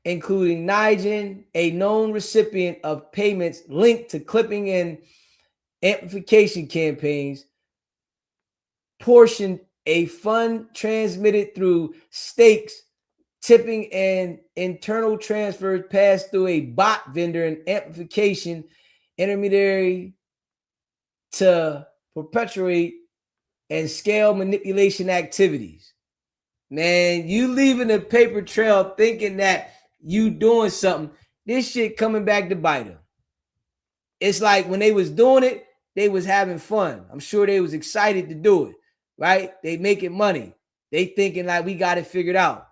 including Nigel, a known recipient of payments linked to clipping and amplification campaigns, portioned a fund transmitted through Stakes, tipping and internal transfers passed through a bot vendor and amplification intermediary to perpetuate and scale manipulation activities. Man, you leaving a paper trail thinking that you doing something. This shit coming back to bite them. It's like when they was doing it, they was having fun. I'm sure they was excited to do it, right? They making money. They thinking like we got it figured out.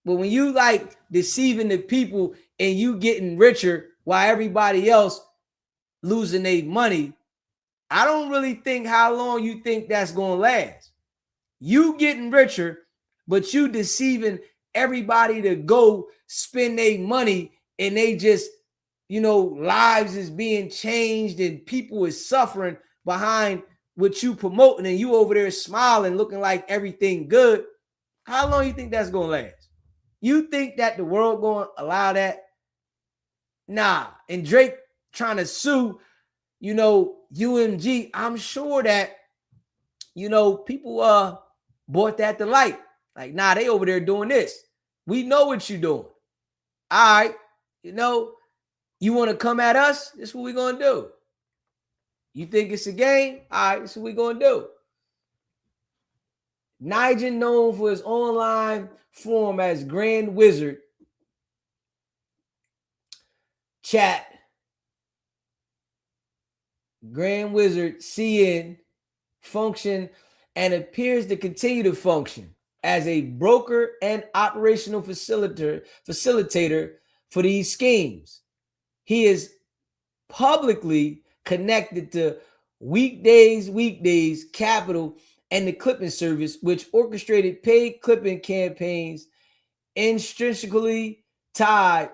But when you like deceiving the people and you getting richer while everybody else losing their money, I don't really think how long you think that's going to last. You getting richer, but you deceiving everybody to go spend their money, and they just, lives is being changed and people is suffering behind what you promoting, and you over there smiling, looking like everything good. How long you think that's going to last? You think that the world going to allow that? Nah. And Drake trying to sue, UMG. I'm sure that, people bought that to light. Like, nah, they over there doing this. We know what you doing. All right. You want to come at us? This is what we're going to do. You think it's a game? All right, this is what we're going to do. Nigel, known for his online forum as Grand Wizard Chat, Grand Wizard CN, function and appears to continue to function as a broker and operational facilitator for these schemes. He is publicly connected to Weekdays Capital and the clipping service, which orchestrated paid clipping campaigns intrinsically tied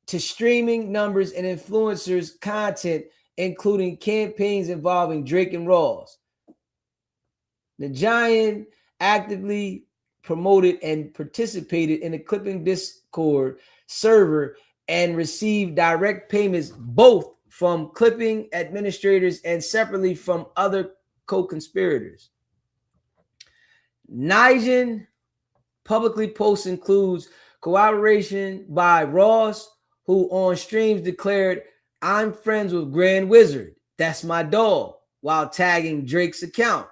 to streaming numbers and influencers' content, including campaigns involving Drake and Ross. The giant actively promoted and participated in the clipping Discord server and received direct payments both from clipping administrators and separately from other co-conspirators. Nigel publicly posts includes corroboration by Ross, who on streams declared, "I'm friends with Grand Wizard. That's my dog," while tagging Drake's account.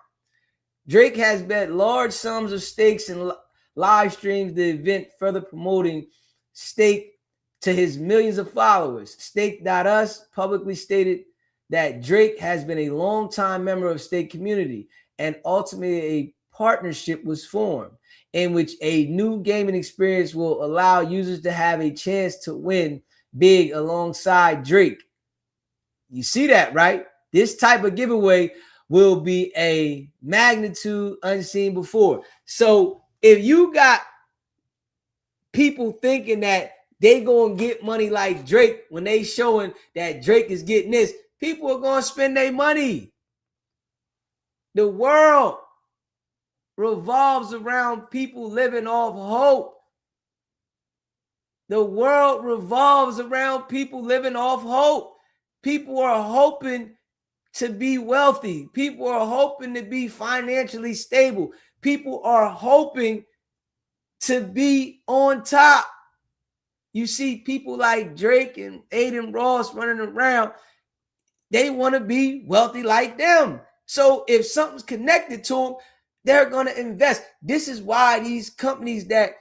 Drake has bet large sums of stakes and live streams the event, further promoting Stake to his millions of followers. Stake.us publicly stated that Drake has been a longtime member of Stake community, and ultimately a partnership was formed in which a new gaming experience will allow users to have a chance to win big alongside Drake. You see that, right? This type of giveaway will be a magnitude unseen before. So if you got people thinking that they gonna get money like Drake when they showing that Drake is getting this, people are gonna spend their money. The world revolves around people living off hope. The world revolves around people living off hope. People are hoping to be wealthy. People are hoping to be financially stable. People are hoping to be on top. You see people like Drake and Adin Ross running around. They want to be wealthy like them. So if something's connected to them, they're going to invest. This is why these companies that,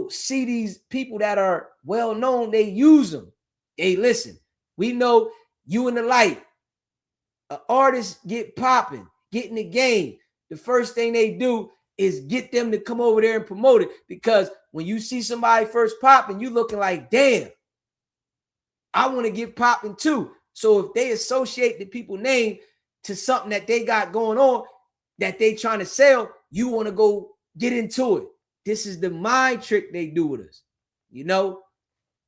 see these people that are well known, they use them. Hey, listen, we know you in the light. An artist get popping, get in the game. The first thing they do is get them to come over there and promote it, because when you see somebody first popping, you looking like, damn, I want to get popping too. So if they associate the people's name to something that they got going on that they trying to sell, you want to go get into it. This is the mind trick they do with us,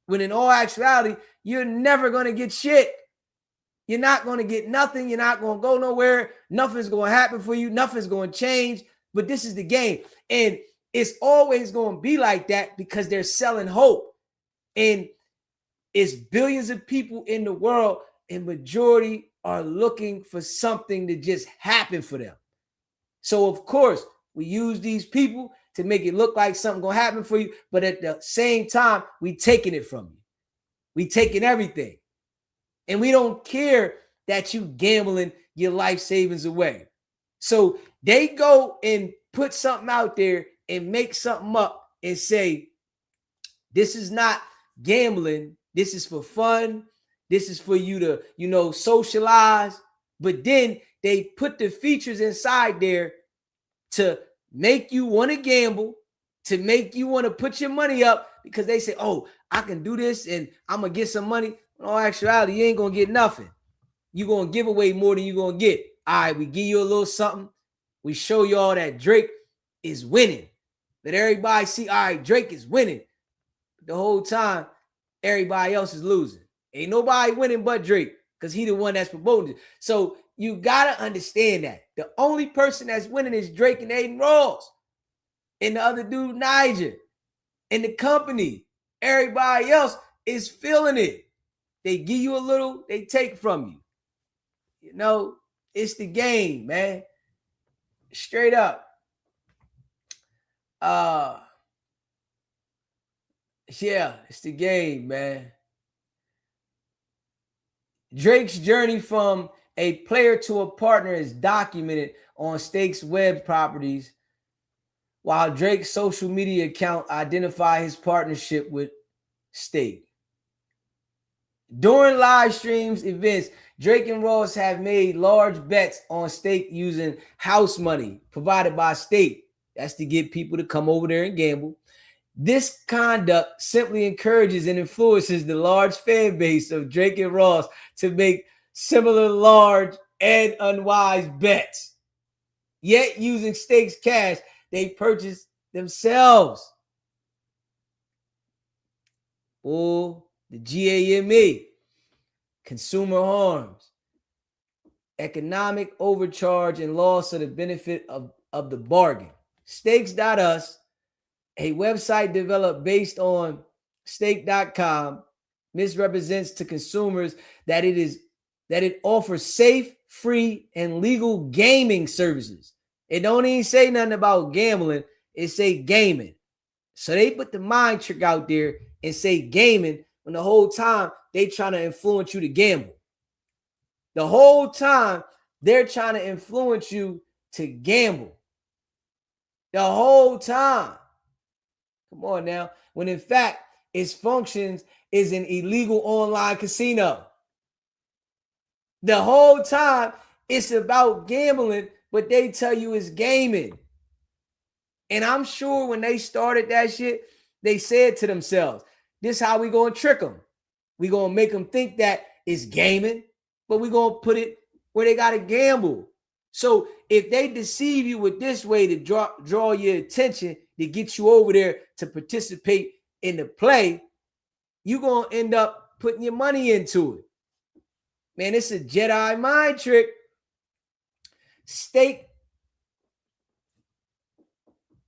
when in all actuality, you're never going to get shit. You're not going to get nothing. You're not going to go nowhere. Nothing's going to happen for you. Nothing's going to change. But this is the game. And it's always going to be like that because they're selling hope. And it's billions of people in the world, and majority are looking for something to just happen for them. So, of course, we use these people to make it look like something going to happen for you. But at the same time, we taking it from you. We taking everything. And we don't care that you gambling your life savings away. So they go and put something out there and make something up and say, this is not gambling. This is for fun. This is for you to, socialize. But then they put the features inside there to make you want to gamble, to make you want to put your money up, because they say, oh, I can do this and I'm going to get some money. In all actuality, you ain't going to get nothing. You're going to give away more than you're going to get. All right, we give you a little something. We show y'all that Drake is winning. Let everybody see, all right, Drake is winning. The whole time, everybody else is losing. Ain't nobody winning but Drake, because he the one that's promoting it. So you got to understand that. The only person that's winning is Drake and Adin Ross. And the other dude, Niger. And the company. Everybody else is feeling it. They give you a little, they take from you. It's the game, man. Straight up. Yeah, it's the game, man. Drake's journey from a player to a partner is documented on Stake's web properties, while Drake's social media account identifies his partnership with Stake. During live streams events, Drake and Ross have made large bets on Stake using house money provided by Stake. That's to get people to come over there and gamble. This conduct simply encourages and influences the large fan base of Drake and Ross to make similar large and unwise bets. Yet using Stake's cash, they purchase themselves. Or the GAME, consumer harms, economic overcharge and loss of the benefit of the bargain. Stakes.us, a website developed based on stake.com, misrepresents to consumers that it offers safe, free, and legal gaming services. It don't even say nothing about gambling. It say gaming. So they put the mind trick out there and say gaming when the whole time they trying to influence you to gamble. The whole time they're trying to influence you to gamble. The whole time. Come on now. When in fact, its functions is an illegal online casino. The whole time it's about gambling, but they tell you it's gaming. And I'm sure when they started that shit, they said to themselves, this is how we going to trick them. We going to make them think that it's gaming, but we going to put it where they got to gamble. So if they deceive you with this way to draw your attention, to get you over there to participate in the play, you're going to end up putting your money into it. Man, it's a Jedi mind trick. Stake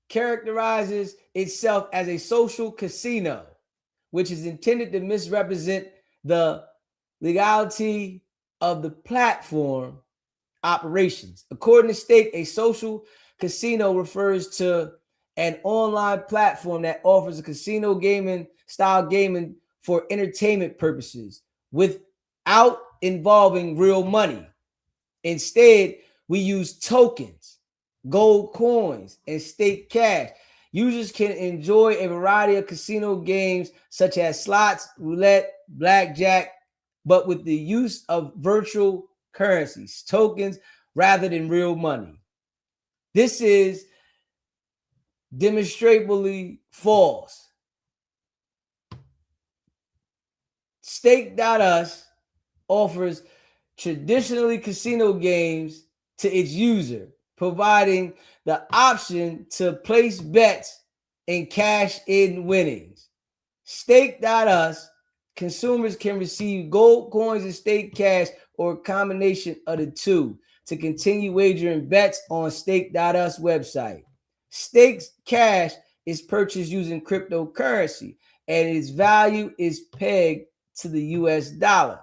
characterizes itself as a social casino, which is intended to misrepresent the legality of the platform operations. According to Stake, a social casino refers to an online platform that offers a casino style gaming for entertainment purposes without involving real money. Instead, we use tokens, gold coins, and Stake cash. Users can enjoy a variety of casino games such as slots, roulette, blackjack, but with the use of virtual currencies, tokens, rather than real money. This is demonstrably false. Stake.us offers traditionally casino games to its user, providing the option to place bets and cash in winnings. Stake.us, consumers can receive gold coins and Stake cash or a combination of the two to continue wagering bets on Stake.us website. Stake's cash is purchased using cryptocurrency and its value is pegged to the US dollar.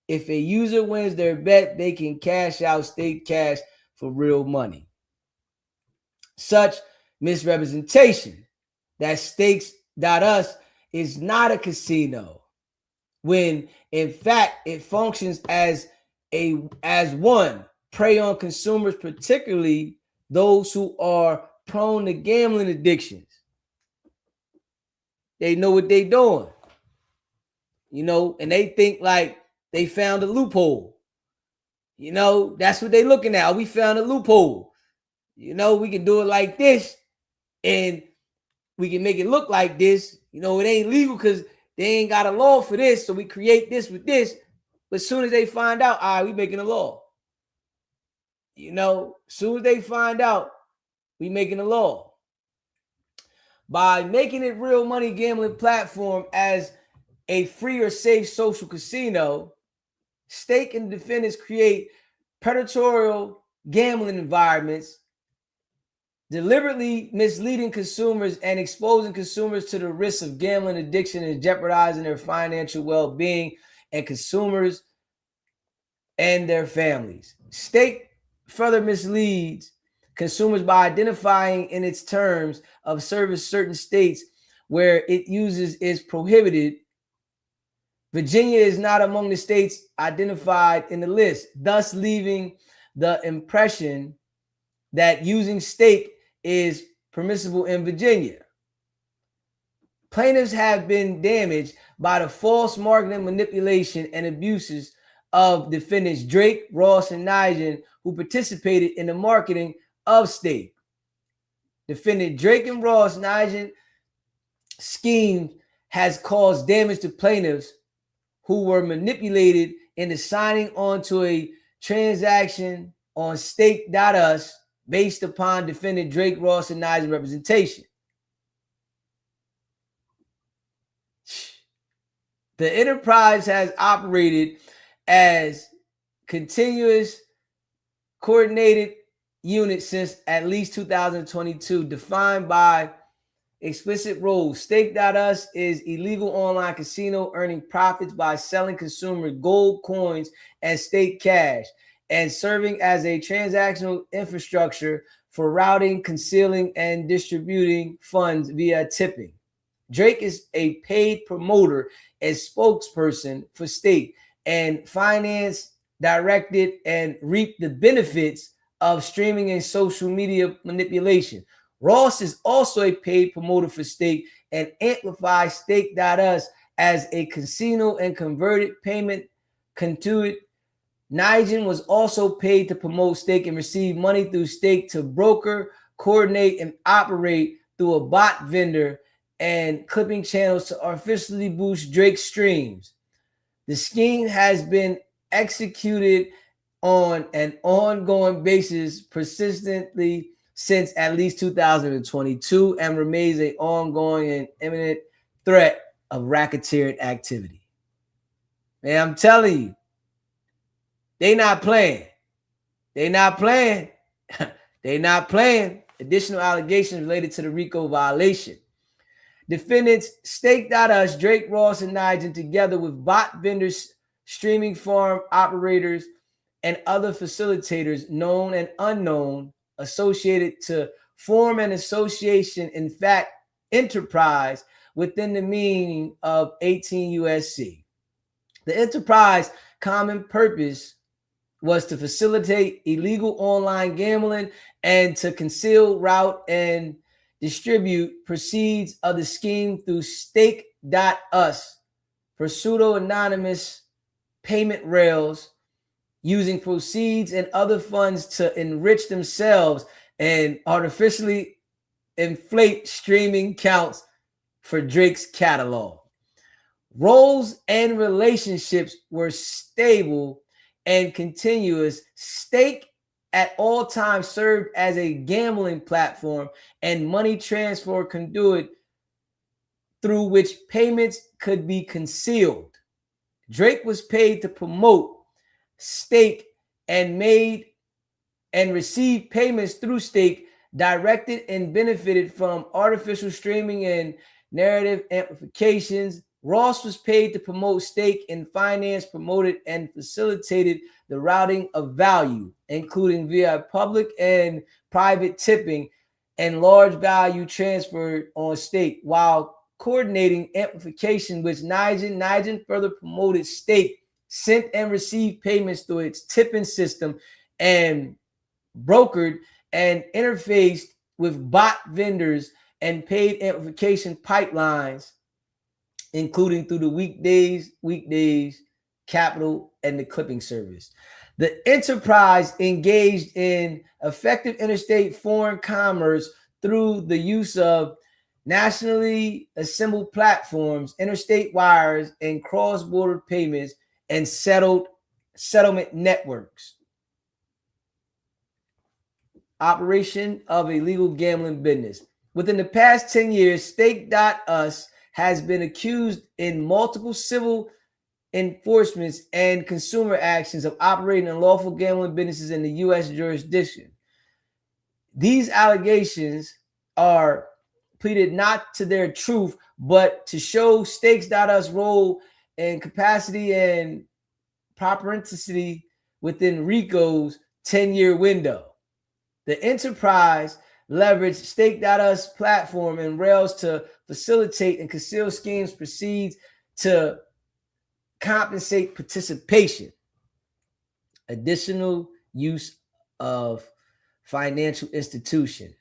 If a user wins their bet, they can cash out Stake cash for real money. Such misrepresentation that Stakes.us is not a casino, when in fact it functions as one, prey on consumers, particularly those who are prone to gambling addictions. They know what they're doing, and they think like They found a loophole. You know, that's what they looking at. We found a loophole. You know, we can do it like this, and we can make it look like this. You know, it ain't legal because they ain't got a law for this. So we create this with this. But as soon as they find out, all right, we making a law. You know, as soon as they find out, we making a law. By making it real money gambling platform as a free or safe social casino, stake and defendants create predatory gambling environments, deliberately misleading consumers and exposing consumers to the risks of gambling addiction and jeopardizing their financial well-being and consumers and their families. Stake further misleads consumers by identifying in its terms of service certain states where it uses is prohibited. Virginia is not among the states identified in the list, thus leaving the impression that using stake is permissible in Virginia. Plaintiffs have been damaged by the false marketing manipulation and abuses of defendants Drake, Ross, and Nigel, who participated in the marketing of stake. Defendant Drake and Ross Nigel scheme has caused damage to plaintiffs who were manipulated into signing on to a transaction on stake.us based upon defendant Drake, Ross, and Nigel's representation. The enterprise has operated as continuous coordinated unit since at least 2022, defined by explicit rules. Stake.us is illegal online casino earning profits by selling consumer gold coins and stake cash and serving as a transactional infrastructure for routing, concealing, and distributing funds via tipping. Drake is a paid promoter and spokesperson for stake and finance directed and reaped the benefits of streaming and social media manipulation. Ross is also a paid promoter for stake and amplifies stake.us as a casino and converted payment conduit. Nigel was also paid to promote stake and receive money through stake to broker, coordinate, and operate through a bot vendor and clipping channels to artificially boost Drake's streams. The scheme has been executed on an ongoing basis persistently since at least 2022 and remains an ongoing and imminent threat of racketeering activity. Man, I'm telling you, they not playing. They not playing. They not playing. Additional allegations related to the RICO violation. Defendants stake.us, Drake, Ross, and Nigel, together with bot vendors, streaming farm operators, and other facilitators, known and unknown, associated to form an association, in fact, enterprise within the meaning of 18 U.S.C. The enterprise common purpose was to facilitate illegal online gambling and to conceal, route, and distribute proceeds of the scheme through stake.us for pseudo-anonymous payment rails, using proceeds and other funds to enrich themselves and artificially inflate streaming counts for Drake's catalog. Roles and relationships were stable and continuous. Stake at all times served as a gambling platform and money transfer conduit through which payments could be concealed. Drake was paid to promote stake and made and received payments through stake, directed and benefited from artificial streaming and narrative amplifications. Ross was paid to promote stake and finance, promoted, and facilitated the routing of value, including via public and private tipping and large value transferred on stake, while coordinating amplification, which Nigel further promoted stake, sent and received payments through its tipping system, and brokered and interfaced with bot vendors and paid amplification pipelines, including through the weekdays, capital, and the clipping service. The enterprise engaged in effective interstate foreign commerce through the use of nationally assembled platforms, interstate wires, and cross-border payments and settlement networks. Operation of a legal gambling business. Within the past 10 years, Stake.us has been accused in multiple civil enforcements and consumer actions of operating unlawful gambling businesses in the U.S. jurisdiction. These allegations are pleaded not to their truth, but to show Stakes.us role and capacity and property within RICO's 10-year window. The enterprise leveraged Stake.us platform and rails to facilitate and conceal schemes, proceeds to compensate participation. Additional use of financial institution.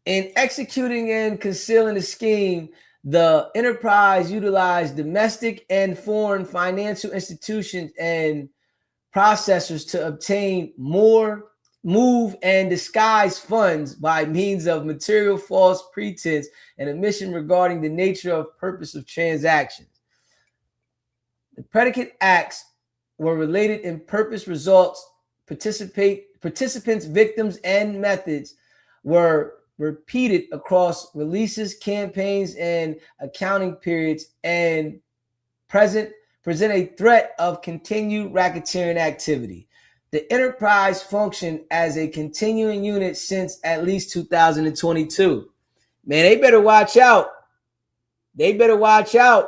In executing and concealing the scheme, the enterprise utilized domestic and foreign financial institutions and processors to obtain move and disguise funds by means of material false pretense and omission regarding the nature of purpose of transactions. The predicate acts were related in purpose, results, participants, victims, and methods were repeated across releases, campaigns, and accounting periods, and present a threat of continued racketeering activity. The enterprise functioned as a continuing unit since at least 2022. Man, they better watch out. They better watch out.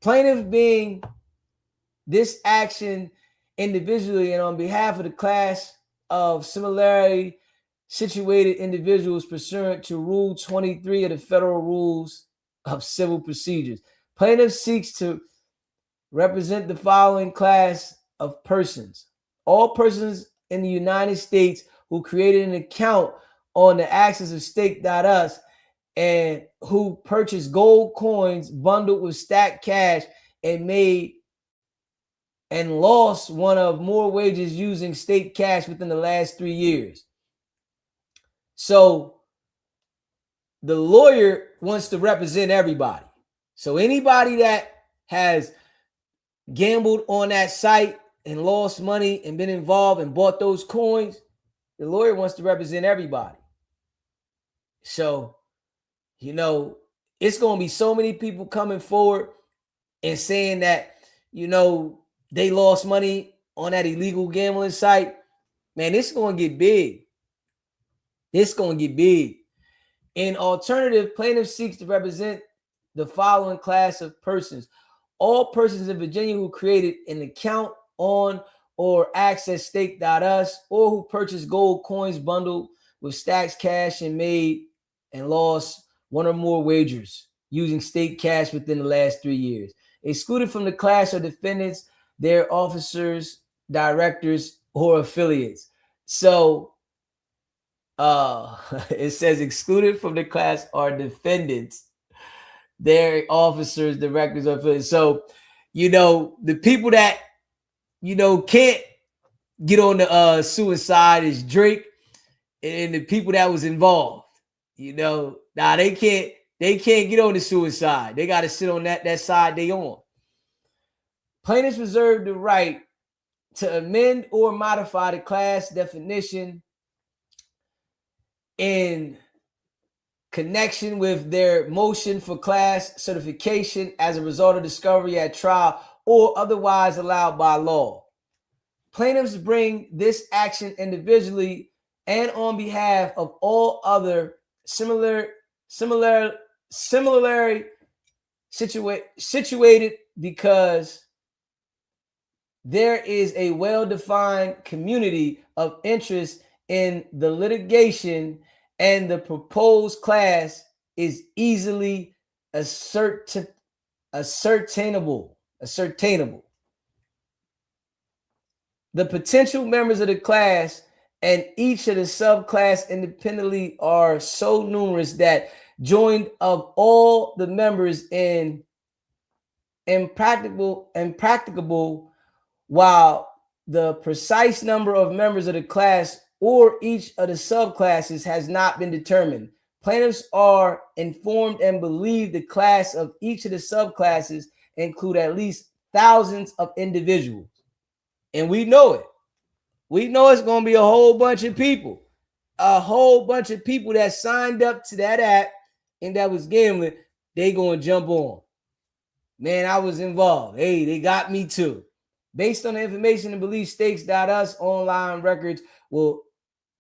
Plaintiff being this action individually and on behalf of the class of similarly situated individuals pursuant to Rule 23 of the Federal Rules of Civil Procedures. Plaintiff seeks to represent the following class of persons. All persons in the United States who created an account on the access of Stake.us and who purchased gold coins bundled with stacked cash and made and lost one or more wages using state cash within the last 3 years. So the lawyer wants to represent everybody. So anybody that has gambled on that site and lost money and been involved and bought those coins, the lawyer wants to represent everybody. So, it's going to be so many people coming forward and saying that, they lost money on that illegal gambling site. Man, this is going to get big. It's going to get big. In alternative, plaintiff seeks to represent the following class of persons. All persons in Virginia who created an account on or access Stake.us or who purchased gold coins bundled with stacks cash and made and lost one or more wagers using state cash within the last 3 years. Excluded from the class are defendants, their officers, directors, or affiliates. So it says excluded from the class are defendants, their officers, directors, or affiliates. So, the people that, can't get on the suicide is Drake and the people that was involved. They can't get on the suicide. They got to sit on that side they on. Plaintiffs reserve the right to amend or modify the class definition in connection with their motion for class certification as a result of discovery at trial or otherwise allowed by law. Plaintiffs bring this action individually and on behalf of all other similarly situated because there is a well-defined community of interest in the litigation and the proposed class is easily ascertainable. The potential members of the class and each of the subclass independently are so numerous that joined of all the members in impracticable, while the precise number of members of the class or each of the subclasses has not been determined. Plaintiffs are informed and believe the class of each of the subclasses include at least thousands of individuals. And we know it. We know it's going to be a whole bunch of people. That signed up to that app and that was gambling. They going to jump on. Man, I was involved. Hey, they got me too. Based on the information and belief, Stakes.us online records will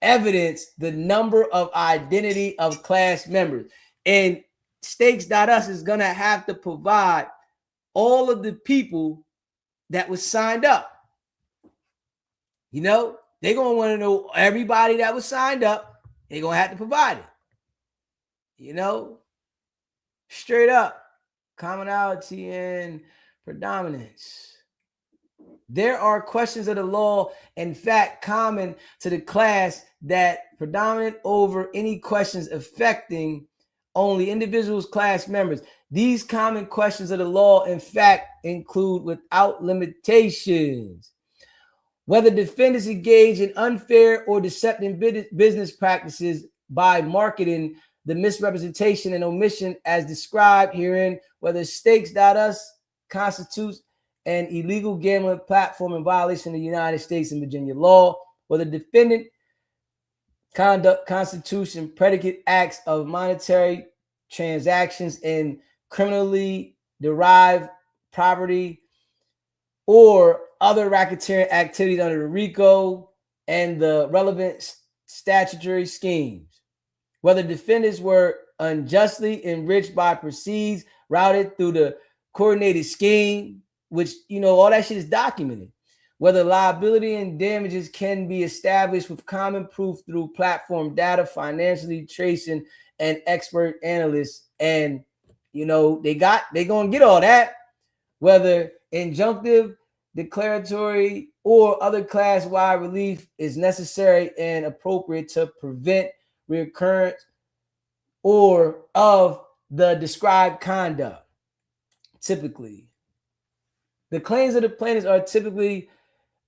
evidence the number of identity of class members. And Stakes.us is going to have to provide all of the people that was signed up. You know, they're going to want to know everybody that was signed up. They're going to have to provide it. You know, straight up, commonality and predominance. There are questions of the law and fact common to the class that predominate over any questions affecting only individuals, class members. These common questions of the law and fact include, without limitations, whether defendants engage in unfair or deceptive business practices by marketing the misrepresentation and omission as described herein, whether Stakes.us constitutes an illegal gambling platform in violation of the United States and Virginia law, whether defendant conduct constitution predicate acts of monetary transactions and criminally derived property or other racketeering activities under the RICO and the relevant statutory schemes, whether defendants were unjustly enriched by proceeds routed through the coordinated scheme, which, you know, all that shit is documented, whether liability and damages can be established with common proof through platform data, financially tracing, and expert analysts. And, you know, they going to get all that, whether injunctive, declaratory, or other class-wide relief is necessary and appropriate to prevent reoccurrence or of the described conduct. Typically, the claims of the plaintiffs are typically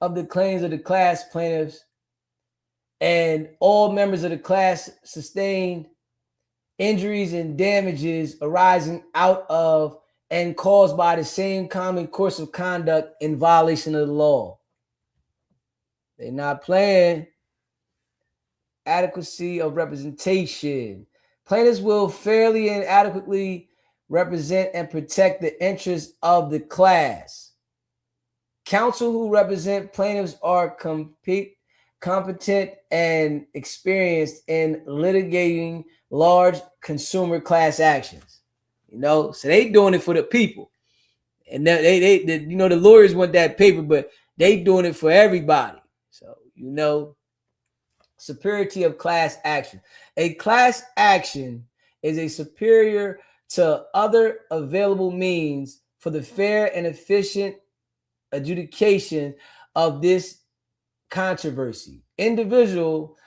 of the claims of the class plaintiffs, and all members of the class sustained injuries and damages arising out of and caused by the same common course of conduct in violation of the law. They're not playing. Adequacy of representation. Plaintiffs will fairly and adequately represent and protect the interests of the class. Counsel who represent plaintiffs are competent and experienced in litigating large consumer class actions. You know, so they doing it for the people. And they you know, the lawyers want that paper, but they doing it for everybody. So, you know, superiority of class action. A class action is a superior to other available means for the fair and efficient adjudication of this controversy. Individual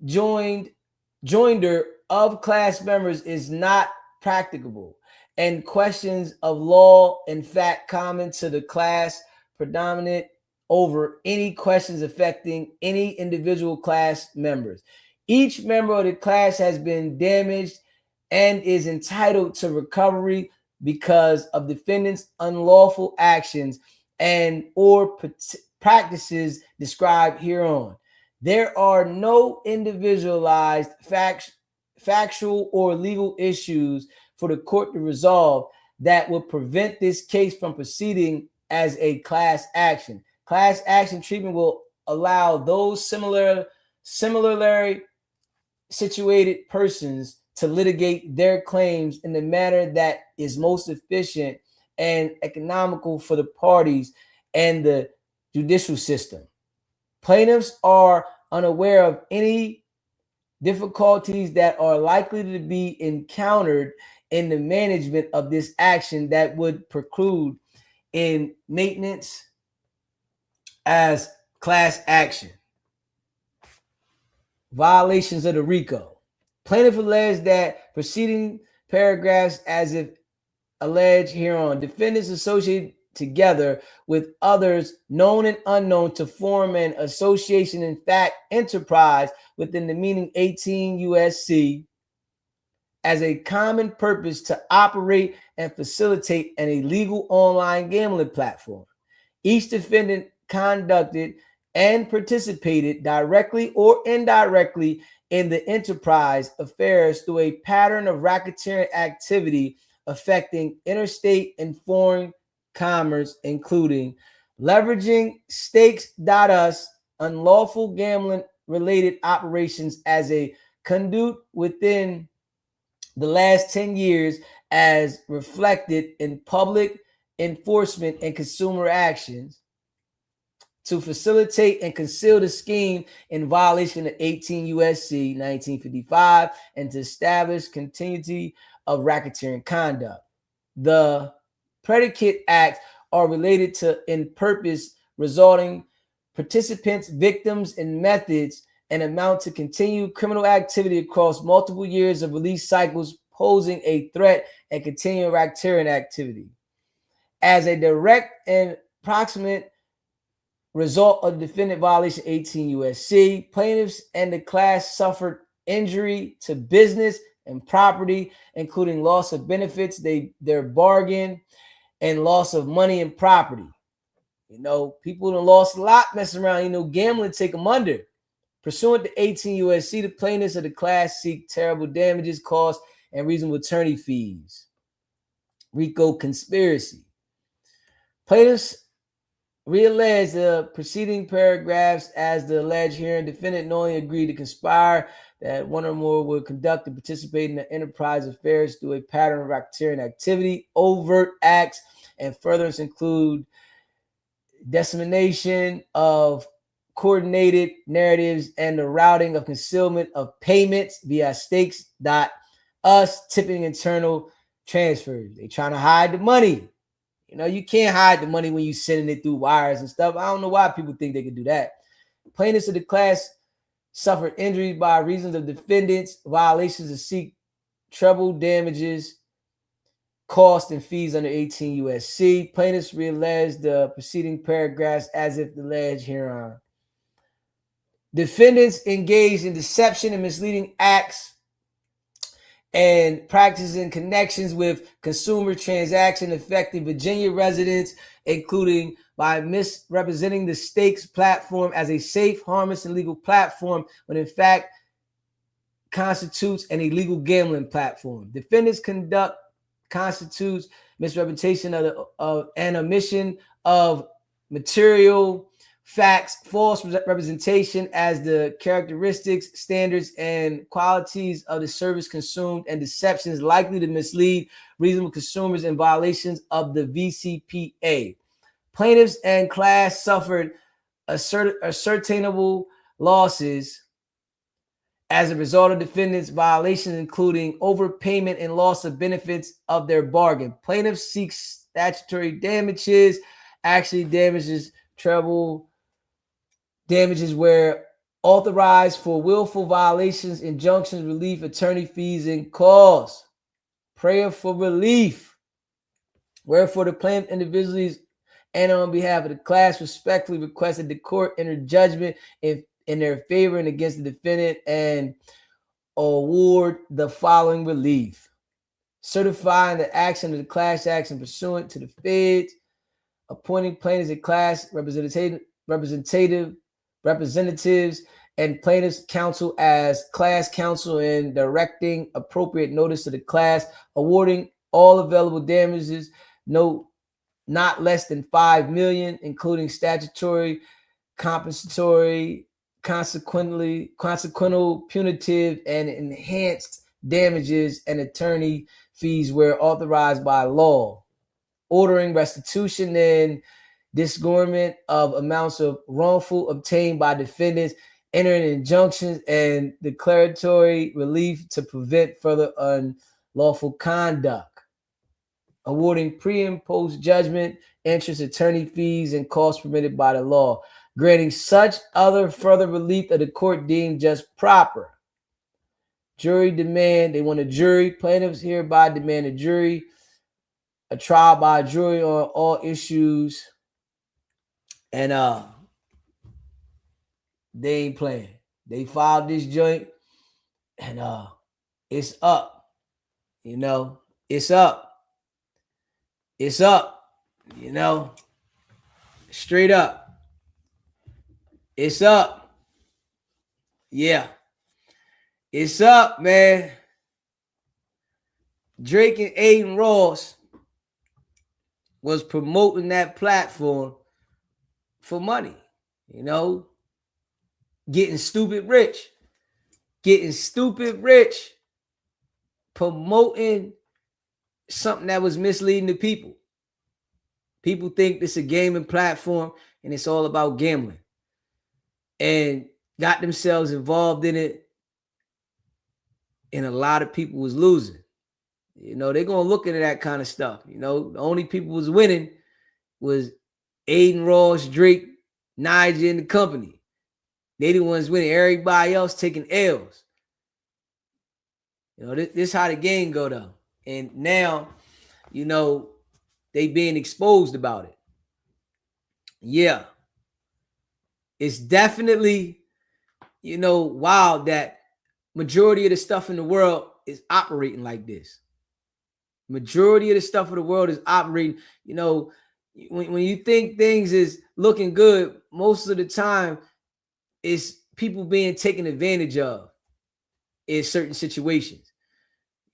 joinder of class members is not practicable, and questions of law and fact common to the class predominate over any questions affecting any individual class members. Each member of the class has been damaged and is entitled to recovery because of defendants' unlawful actions and or practices described hereon. There are no individualized factual or legal issues for the court to resolve that would prevent this case from proceeding as a class action. Class action treatment will allow those similarly situated persons to litigate their claims in the manner that is most efficient and economical for the parties and the judicial system. Plaintiffs are unaware of any difficulties that are likely to be encountered in the management of this action that would preclude in maintenance as class action. Violations of the RICO. Plaintiff alleged that preceding paragraphs as if alleged hereon. Defendants associated together with others known and unknown to form an association, in fact, enterprise within the meaning 18 USC as a common purpose to operate and facilitate an illegal online gambling platform. Each defendant conducted and participated directly or indirectly in the enterprise affairs through a pattern of racketeering activity affecting interstate and foreign commerce, including leveraging stakes.us unlawful gambling related operations as a conduit within the last 10 years, as reflected in public enforcement and consumer actions, to facilitate and conceal the scheme in violation of 18 USC 1955 and to establish continuity of racketeering conduct. The predicate acts are related to in purpose, resulting participants, victims, and methods, and amount to continued criminal activity across multiple years of release cycles, posing a threat and continuing racketeering activity. As a direct and proximate result of the defendant violation 18 USC, plaintiffs and the class suffered injury to business and property, including loss of benefits, their bargain, and loss of money and property. You know, people done lost a lot messing around. You know, gambling take them under. Pursuant to 18 USC, the plaintiffs of the class seek terrible damages, costs, and reasonable attorney fees. RICO conspiracy. Plaintiffs reallege the preceding paragraphs as the alleged hearing. Defendant knowingly agreed to conspire that one or more would conduct and participate in the enterprise affairs through a pattern of racketeering activity. Overt acts and furtherance include dissemination of coordinated narratives and the routing of concealment of payments via stakes.us, tipping internal transfers. They trying to hide the money. You know, you can't hide the money when you sending it through wires and stuff. I don't know why people think they can do that. Plaintiffs of the class suffered injuries by reasons of defendants' violations and seek treble damages, costs, and fees under 18 USC. Plaintiffs reallege the preceding paragraphs as if alleged hereon. Defendants engaged in deception and misleading acts and practices in connections with consumer transaction affecting Virginia residents, including by misrepresenting the stakes platform as a safe, harmless, and legal platform when in fact constitutes an illegal gambling platform. Defendants' conduct constitutes misrepresentation of an omission of material facts, false representation as the characteristics, standards, and qualities of the service consumed, and deceptions likely to mislead reasonable consumers in violations of the VCPA. Plaintiffs and class suffered ascertainable losses as a result of defendants' violations, including overpayment and loss of benefits of their bargain. Plaintiffs seek statutory damages, actually damages, treble damages where authorized for willful violations, injunctions, relief, attorney fees, and costs. Prayer for relief. Wherefore the plaintiff individually and on behalf of the class respectfully requested the court enter judgment in their favor and against the defendant and award the following relief. Certifying the action of the class action pursuant to the feds, appointing plaintiffs and class representatives and plaintiffs counsel as class counsel and directing appropriate notice to the class, awarding all available damages not less than $5 million, including statutory, compensatory, consequential, punitive, and enhanced damages and attorney fees where authorized by law, ordering restitution and disgorgement of amounts of wrongful obtained by defendants, entering injunctions and declaratory relief to prevent further unlawful conduct, awarding pre and post judgment, interest, attorney fees, and costs permitted by the law, granting such other further relief that the court deemed just proper. Jury demand, they want a jury. Plaintiffs hereby demand a jury a trial by jury on all issues, and they ain't playing. They filed this joint, and it's up. You know, it's up. It's up. You know, straight up. It's up. Yeah. It's up, man. Drake and Adin Ross was promoting that platform for money, you know, getting stupid rich, promoting something that was misleading the people. People think this is a gaming platform and it's all about gambling, and got themselves involved in it, and a lot of people was losing. You know, they're going to look into that kind of stuff. You know, the only people was winning was Adin Ross, Drake, Niger, and the company. They the ones winning. Everybody else taking L's. You know, this how the game go though. And now, you know, they being exposed about it. Yeah. It's definitely, you know, wild that majority of the stuff in the world is operating like this. Majority of the stuff in the world is operating, you know, when you think things is looking good, most of the time it's people being taken advantage of in certain situations.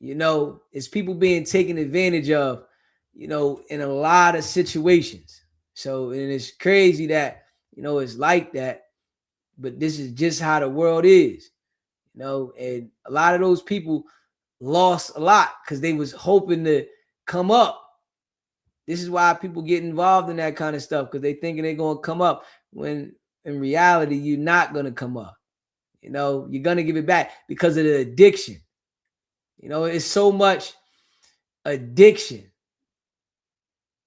You know, it's people being taken advantage of, you know, in a lot of situations. So, and it's crazy that, you know, it's like that, but this is just how the world is, you know, and a lot of those people lost a lot because they was hoping to come up. This is why people get involved in that kind of stuff, because they thinking they're going to come up when in reality, you're not going to come up. You know, you're going to give it back because of the addiction. You know, it's so much addiction.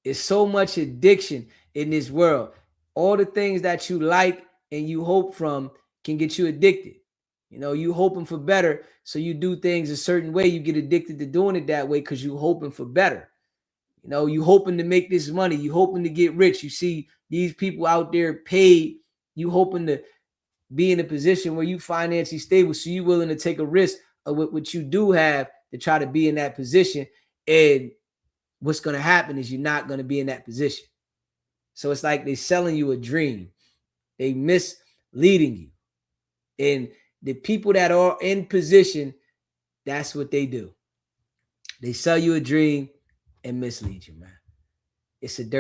It's so much addiction in this world. All the things that you like and you hope from can get you addicted. You know, you hoping for better, so you do things a certain way. You get addicted to doing it that way because you hoping for better. You know, you hoping to make this money. You hoping to get rich. You see these people out there paid. You hoping to be in a position where you financially stable, so you willing to take a risk of what you do have to try to be in that position. And what's going to happen is you're not going to be in that position. So it's like they're selling you a dream. They misleading you. And the people that are in position, that's what they do. They sell you a dream and mislead you, man. It's a dirty